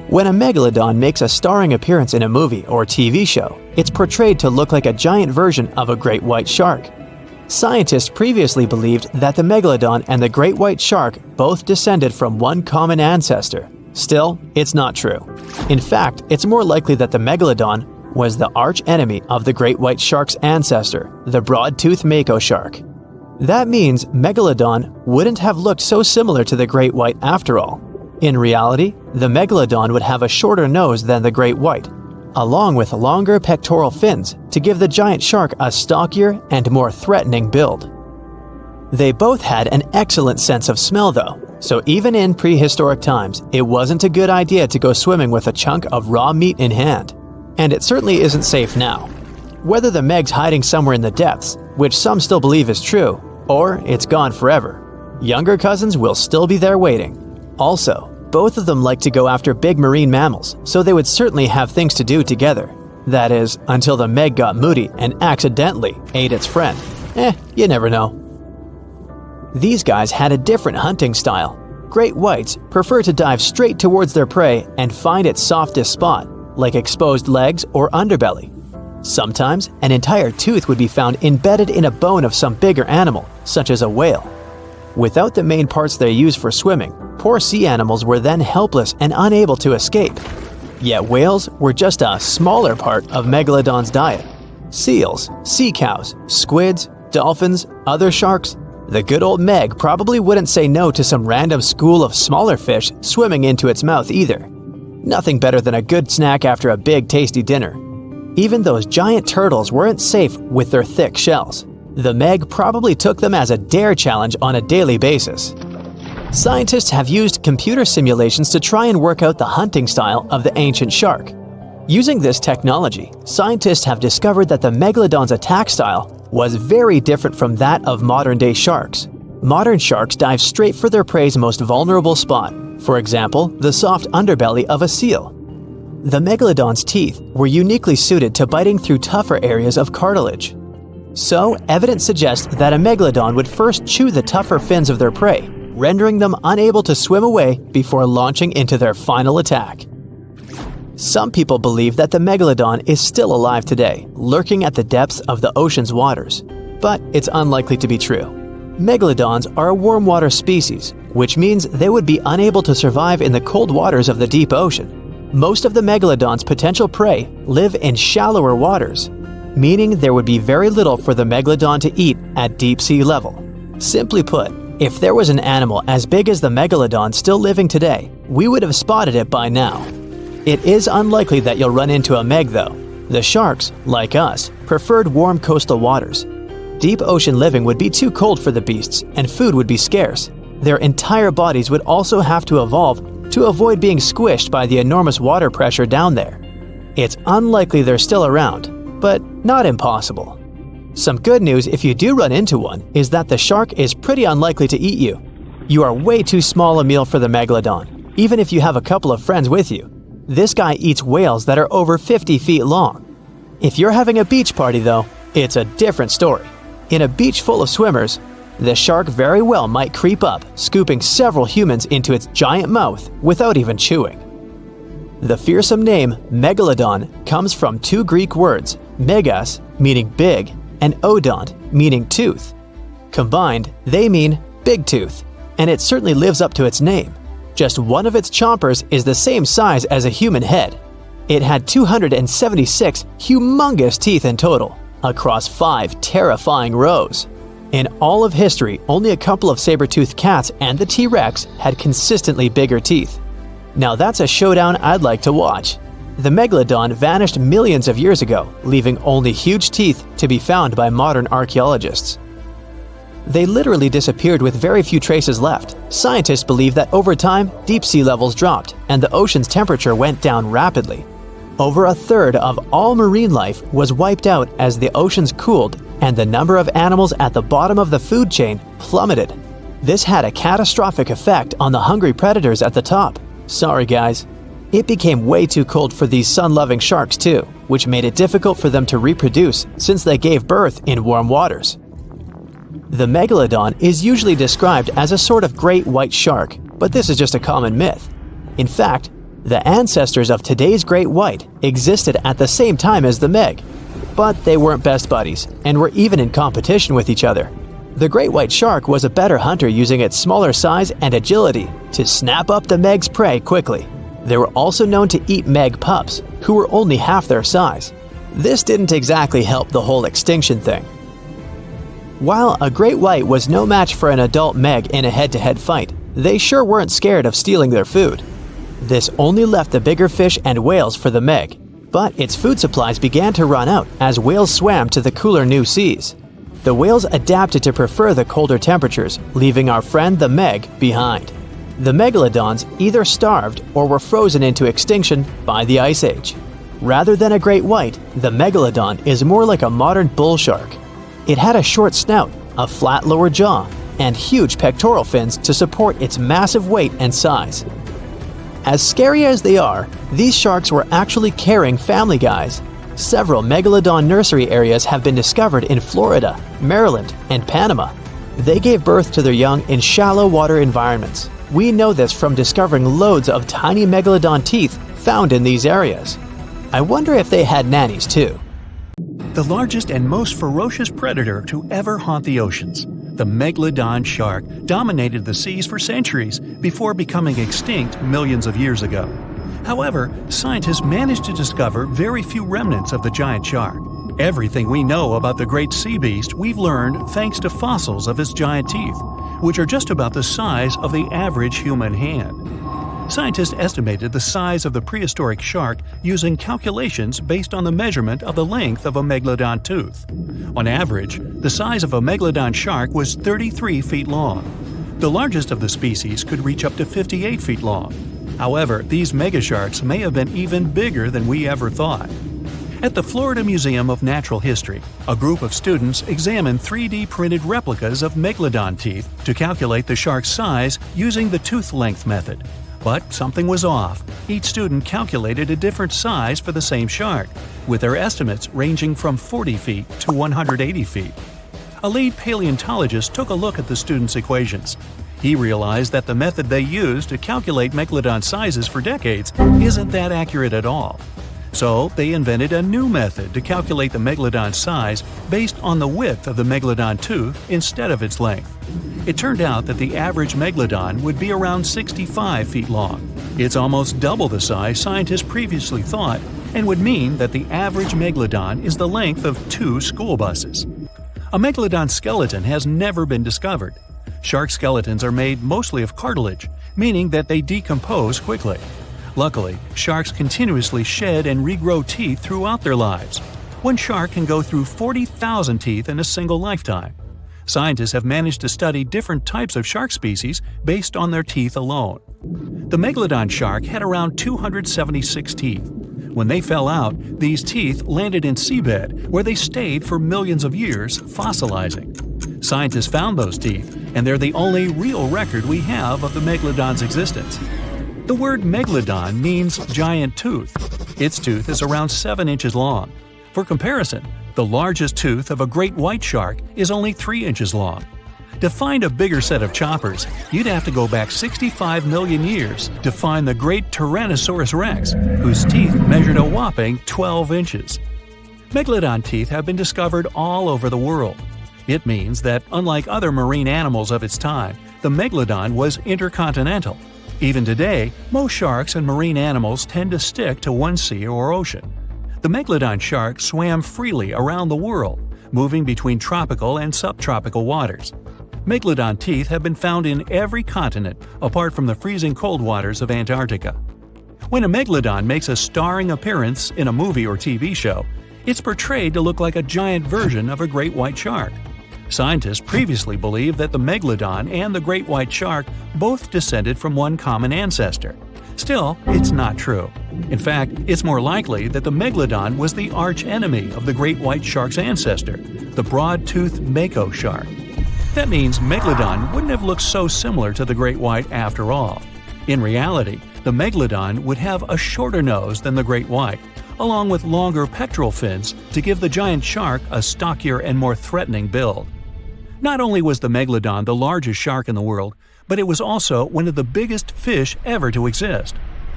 When a megalodon makes a starring appearance in a movie or TV show, it's portrayed to look like a giant version of a great white shark. Scientists previously believed that the megalodon and the great white shark both descended from one common ancestor. Still, it's not true. In fact, it's more likely that the megalodon was the arch-enemy of the great white shark's ancestor, the broad-toothed mako shark. That means megalodon wouldn't have looked so similar to the great white after all. In reality, the megalodon would have a shorter nose than the great white, along with longer pectoral fins to give the giant shark a stockier and more threatening build. They both had an excellent sense of smell though, so even in prehistoric times, it wasn't a good idea to go swimming with a chunk of raw meat in hand. And it certainly isn't safe now. Whether the Meg's hiding somewhere in the depths, which some still believe is true, or it's gone forever, younger cousins will still be there waiting. Also, both of them like to go after big marine mammals, so they would certainly have things to do together. That is, until the Meg got moody and accidentally ate its friend. You never know. These guys had a different hunting style. Great whites prefer to dive straight towards their prey and find its softest spot, like exposed legs or underbelly. Sometimes, an entire tooth would be found embedded in a bone of some bigger animal, such as a whale. Without the main parts they use for swimming, poor sea animals were then helpless and unable to escape. Yet whales were just a smaller part of megalodon's diet. Seals, sea cows, squids, dolphins, other sharks. The good old Meg probably wouldn't say no to some random school of smaller fish swimming into its mouth either. Nothing better than a good snack after a big tasty dinner. Even those giant turtles weren't safe with their thick shells. The Meg probably took them as a dare challenge on a daily basis. Scientists have used computer simulations to try and work out the hunting style of the ancient shark. Using this technology, scientists have discovered that the megalodon's attack style was very different from that of modern-day sharks. Modern sharks dive straight for their prey's most vulnerable spot, for example, the soft underbelly of a seal. The megalodon's teeth were uniquely suited to biting through tougher areas of cartilage. So, evidence suggests that a megalodon would first chew the tougher fins of their prey, rendering them unable to swim away before launching into their final attack. Some people believe that the megalodon is still alive today, lurking at the depths of the ocean's waters. But it's unlikely to be true. Megalodons are a warm water species, which means they would be unable to survive in the cold waters of the deep ocean. Most of the megalodon's potential prey live in shallower waters, meaning there would be very little for the megalodon to eat at deep sea level. Simply put, if there was an animal as big as the megalodon still living today, we would have spotted it by now. It is unlikely that you'll run into a Meg though. The sharks, like us, preferred warm coastal waters. Deep ocean living would be too cold for the beasts, and food would be scarce. Their entire bodies would also have to evolve to avoid being squished by the enormous water pressure down there. It's unlikely they're still around, but not impossible. Some good news if you do run into one is that the shark is pretty unlikely to eat you. You are way too small a meal for the megalodon, even if you have a couple of friends with you. This guy eats whales that are over 50 feet long. If you're having a beach party though, it's a different story. In a beach full of swimmers, the shark very well might creep up, scooping several humans into its giant mouth without even chewing. The fearsome name megalodon comes from two Greek words, megas, meaning big, and odont, meaning tooth. Combined, they mean big tooth, and it certainly lives up to its name. Just one of its chompers is the same size as a human head. It had 276 humongous teeth in total, across 5 terrifying rows. In all of history, only a couple of saber-toothed cats and the T-Rex had consistently bigger teeth. Now that's a showdown I'd like to watch. The Megalodon vanished millions of years ago, leaving only huge teeth to be found by modern archaeologists. They literally disappeared with very few traces left. Scientists believe that over time, deep sea levels dropped and the ocean's temperature went down rapidly. Over a third of all marine life was wiped out as the oceans cooled and the number of animals at the bottom of the food chain plummeted. This had a catastrophic effect on the hungry predators at the top. Sorry guys. It became way too cold for these sun-loving sharks too, which made it difficult for them to reproduce since they gave birth in warm waters. The Megalodon is usually described as a sort of great white shark, but this is just a common myth. In fact, the ancestors of today's great white existed at the same time as the Meg, but they weren't best buddies and were even in competition with each other. The great white shark was a better hunter using its smaller size and agility to snap up the Meg's prey quickly. They were also known to eat Meg pups, who were only half their size. This didn't exactly help the whole extinction thing. While a great white was no match for an adult Meg in a head-to-head fight, they sure weren't scared of stealing their food. This only left the bigger fish and whales for the Meg, but its food supplies began to run out as whales swam to the cooler new seas. The whales adapted to prefer the colder temperatures, leaving our friend the Meg behind. The Megalodons either starved or were frozen into extinction by the Ice Age. Rather than a great white, the Megalodon is more like a modern bull shark. It had a short snout, a flat lower jaw, and huge pectoral fins to support its massive weight and size. As scary as they are, these sharks were actually caring family guys. Several Megalodon nursery areas have been discovered in Florida, Maryland, and Panama. They gave birth to their young in shallow water environments. We know this from discovering loads of tiny Megalodon teeth found in these areas. I wonder if they had nannies too.
The largest and most ferocious predator to ever haunt the oceans, the Megalodon shark, dominated the seas for centuries before becoming extinct millions of years ago. However, scientists managed to discover very few remnants of the giant shark. Everything we know about the great sea beast we've learned thanks to fossils of its giant teeth, which are just about the size of the average human hand. Scientists estimated the size of the prehistoric shark using calculations based on the measurement of the length of a megalodon tooth. On average, the size of a megalodon shark was 33 feet long. The largest of the species could reach up to 58 feet long. However, these megasharks may have been even bigger than we ever thought. At the Florida Museum of Natural History, a group of students examined 3D printed replicas of megalodon teeth to calculate the shark's size using the tooth length method. But something was off. Each student calculated a different size for the same shark, with their estimates ranging from 40 feet to 180 feet. A lead paleontologist took a look at the students' equations. He realized that the method they used to calculate megalodon sizes for decades isn't that accurate at all. So they invented a new method to calculate the megalodon size based on the width of the megalodon tooth instead of its length. It turned out that the average megalodon would be around 65 feet long. It's almost double the size scientists previously thought, and would mean that the average megalodon is the length of 2 school buses. A megalodon skeleton has never been discovered. Shark skeletons are made mostly of cartilage, meaning that they decompose quickly. Luckily, sharks continuously shed and regrow teeth throughout their lives. One shark can go through 40,000 teeth in a single lifetime. Scientists have managed to study different types of shark species based on their teeth alone. The megalodon shark had around 276 teeth. When they fell out, these teeth landed in seabed, where they stayed for millions of years, fossilizing. Scientists found those teeth, and they're the only real record we have of the megalodon's existence. The word megalodon means giant tooth. Its tooth is around 7 inches long. For comparison, the largest tooth of a great white shark is only 3 inches long. To find a bigger set of choppers, you'd have to go back 65 million years to find the great Tyrannosaurus rex, whose teeth measured a whopping 12 inches. Megalodon teeth have been discovered all over the world. It means that, unlike other marine animals of its time, the megalodon was intercontinental. Even today, most sharks and marine animals tend to stick to one sea or ocean. The megalodon shark swam freely around the world, moving between tropical and subtropical waters. Megalodon teeth have been found in every continent apart from the freezing cold waters of Antarctica. When a megalodon makes a starring appearance in a movie or TV show, it's portrayed to look like a giant version of a great white shark. Scientists previously believed that the megalodon and the great white shark both descended from one common ancestor. Still, it's not true. In fact, it's more likely that the megalodon was the arch-enemy of the great white shark's ancestor, the broad-toothed mako shark. That means megalodon wouldn't have looked so similar to the great white after all. In reality, the megalodon would have a shorter nose than the great white, along with longer pectoral fins to give the giant shark a stockier and more threatening build. Not only was the megalodon the largest shark in the world, but it was also one of the biggest fish ever to exist.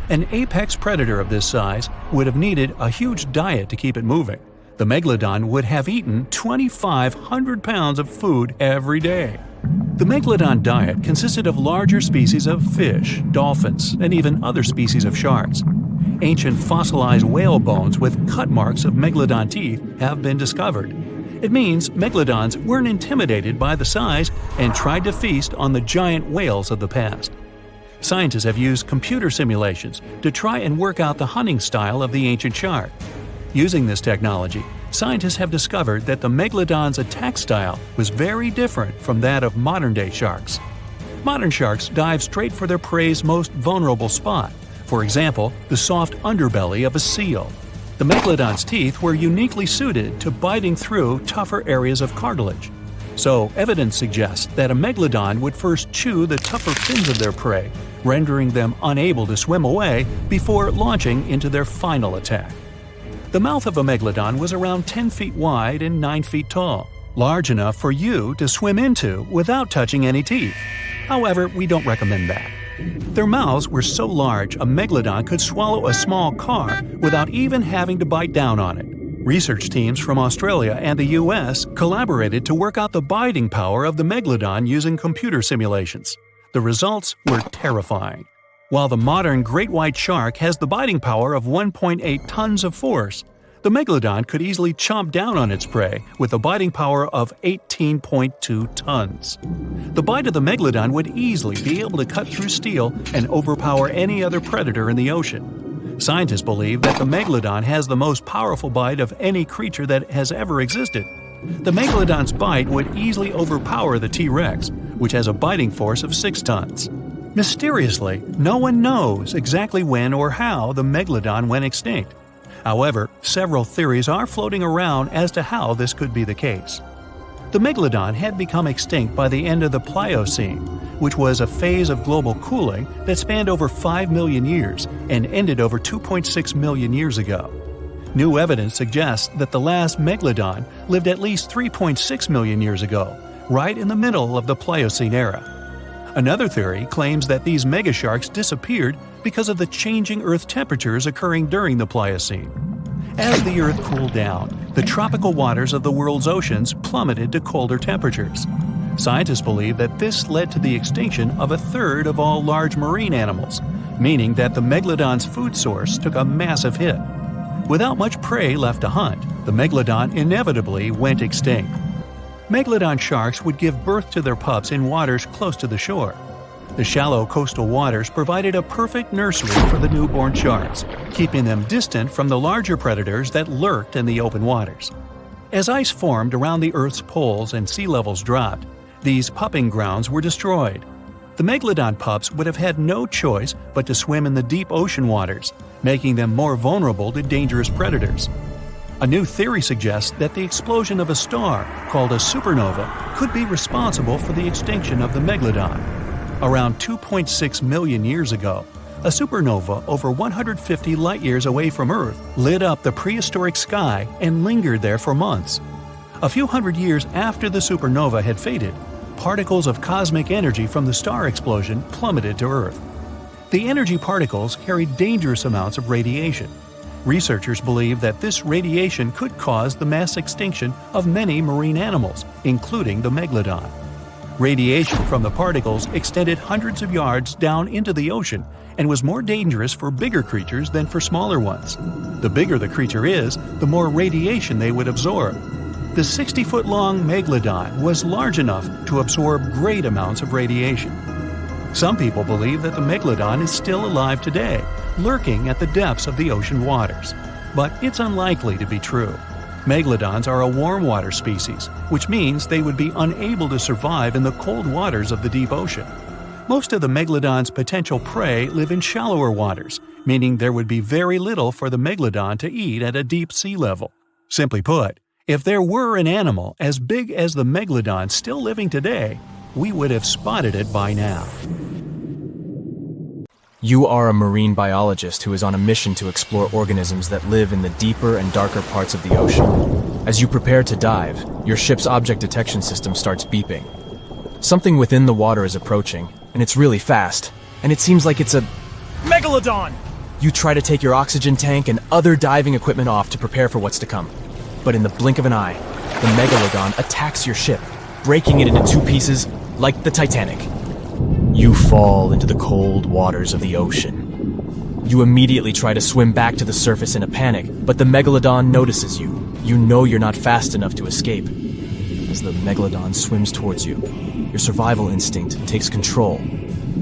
An apex predator of this size would have needed a huge diet to keep it moving. The megalodon would have eaten 2,500 pounds of food every day. The megalodon diet consisted of larger species of fish, dolphins, and even other species of sharks. Ancient fossilized whale bones with cut marks of megalodon teeth have been discovered. It means megalodons weren't intimidated by the size and tried to feast on the giant whales of the past. Scientists have used computer simulations to try and work out the hunting style of the ancient shark. Using this technology, scientists have discovered that the megalodon's attack style was very different from that of modern-day sharks. Modern sharks dive straight for their prey's most vulnerable spot, for example, the soft underbelly of a seal. The megalodon's teeth were uniquely suited to biting through tougher areas of cartilage. So, evidence suggests that a megalodon would first chew the tougher fins of their prey, rendering them unable to swim away before launching into their final attack. The mouth of a megalodon was around 10 feet wide and 9 feet tall, large enough for you to swim into without touching any teeth. However, we don't recommend that. Their mouths were so large a megalodon could swallow a small car without even having to bite down on it. Research teams from Australia and the US collaborated to work out the biting power of the megalodon using computer simulations. The results were terrifying. While the modern great white shark has the biting power of 1.8 tons of force, the megalodon could easily chomp down on its prey with a biting power of 18.2 tons. The bite of the megalodon would easily be able to cut through steel and overpower any other predator in the ocean. Scientists believe that the megalodon has the most powerful bite of any creature that has ever existed. The megalodon's bite would easily overpower the T-Rex, which has a biting force of 6 tons. Mysteriously, no one knows exactly when or how the megalodon went extinct. However, several theories are floating around as to how this could be the case. The megalodon had become extinct by the end of the Pliocene, which was a phase of global cooling that spanned over 5 million years and ended over 2.6 million years ago. New evidence suggests that the last megalodon lived at least 3.6 million years ago, right in the middle of the Pliocene era. Another theory claims that these megasharks disappeared because of the changing Earth temperatures occurring during the Pliocene. As the Earth cooled down, the tropical waters of the world's oceans plummeted to colder temperatures. Scientists believe that this led to the extinction of a third of all large marine animals, meaning that the megalodon's food source took a massive hit. Without much prey left to hunt, the megalodon inevitably went extinct. Megalodon sharks would give birth to their pups in waters close to the shore. The shallow coastal waters provided a perfect nursery for the newborn sharks, keeping them distant from the larger predators that lurked in the open waters. As ice formed around the Earth's poles and sea levels dropped, these pupping grounds were destroyed. The megalodon pups would have had no choice but to swim in the deep ocean waters, making them more vulnerable to dangerous predators. A new theory suggests that the explosion of a star, called a supernova, could be responsible for the extinction of the megalodon. Around 2.6 million years ago, a supernova over 150 light-years away from Earth lit up the prehistoric sky and lingered there for months. A few hundred years after the supernova had faded, particles of cosmic energy from the star explosion plummeted to Earth. The energy particles carried dangerous amounts of radiation. Researchers believe that this radiation could cause the mass extinction of many marine animals, including the megalodon. Radiation from the particles extended hundreds of yards down into the ocean and was more dangerous for bigger creatures than for smaller ones. The bigger the creature is, the more radiation they would absorb. The 60-foot-long megalodon was large enough to absorb great amounts of radiation. Some people believe that the megalodon is still alive today, lurking at the depths of the ocean waters. But it's unlikely to be true. Megalodons are a warm water species, which means they would be unable to survive in the cold waters of the deep ocean. Most of the megalodon's potential prey live in shallower waters, meaning there would be very little for the megalodon to eat at a deep sea level. Simply put, if there were an animal as big as the megalodon still living today, we would have spotted it by now.
You are a marine biologist who is on a mission to explore organisms that live in the deeper and darker parts of the ocean. As you prepare to dive, your ship's object detection system starts beeping. Something within the water is approaching, and it's really fast, and it seems like it's a megalodon! You try to take your oxygen tank and other diving equipment off to prepare for what's to come. But in the blink of an eye, the megalodon attacks your ship, breaking it into two pieces like the Titanic. You fall into the cold waters of the ocean. You immediately try to swim back to the surface in a panic, but the megalodon notices you. You know you're not fast enough to escape. As the megalodon swims towards you, your survival instinct takes control.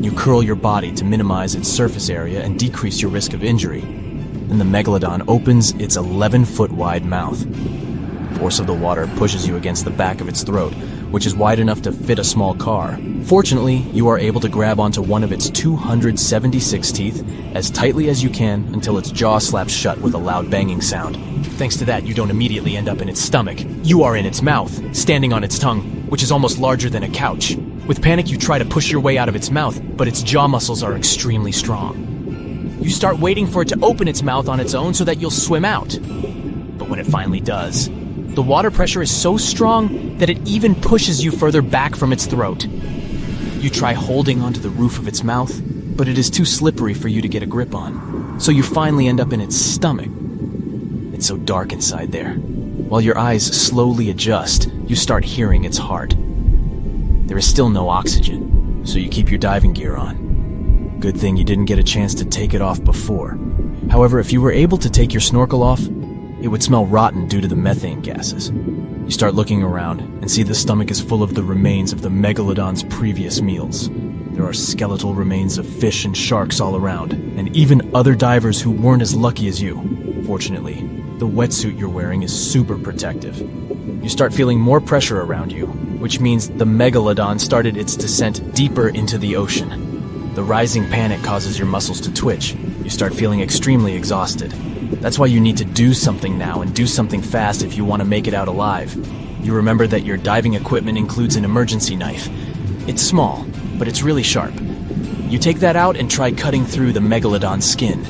You curl your body to minimize its surface area and decrease your risk of injury. Then the megalodon opens its 11-foot wide mouth. The force of the water pushes you against the back of its throat, which is wide enough to fit a small car. Fortunately, you are able to grab onto one of its 276 teeth as tightly as you can until its jaw slaps shut with a loud banging sound. Thanks to that, you don't immediately end up in its stomach. You are in its mouth, standing on its tongue, which is almost larger than a couch. With panic, you try to push your way out of its mouth, but its jaw muscles are extremely strong. You start waiting for it to open its mouth on its own so that you'll swim out. But when it finally does, the water pressure is so strong that it even pushes you further back from its throat. You try holding onto the roof of its mouth, but it is too slippery for you to get a grip on. So you finally end up in its stomach. It's so dark inside there. While your eyes slowly adjust, you start hearing its heart. There is still no oxygen, so you keep your diving gear on. Good thing you didn't get a chance to take it off before. However, if you were able to take your snorkel off, it would smell rotten due to the methane gases. You start looking around and see the stomach is full of the remains of the megalodon's previous meals. There are skeletal remains of fish and sharks all around, and even other divers who weren't as lucky as you. Fortunately, the wetsuit you're wearing is super protective. You start feeling more pressure around you, which means the megalodon started its descent deeper into the ocean. The rising panic causes your muscles to twitch. You start feeling extremely exhausted. That's why you need to do something now and do something fast if you want to make it out alive. You remember that your diving equipment includes an emergency knife. It's small, but it's really sharp. You take that out and try cutting through the megalodon's skin.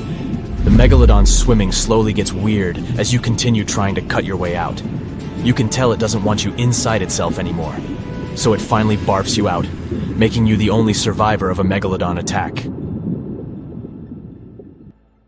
The megalodon's swimming slowly gets weird as you continue trying to cut your way out. You can tell it doesn't want you inside itself anymore. So it finally barfs you out, making you the only survivor of a megalodon attack.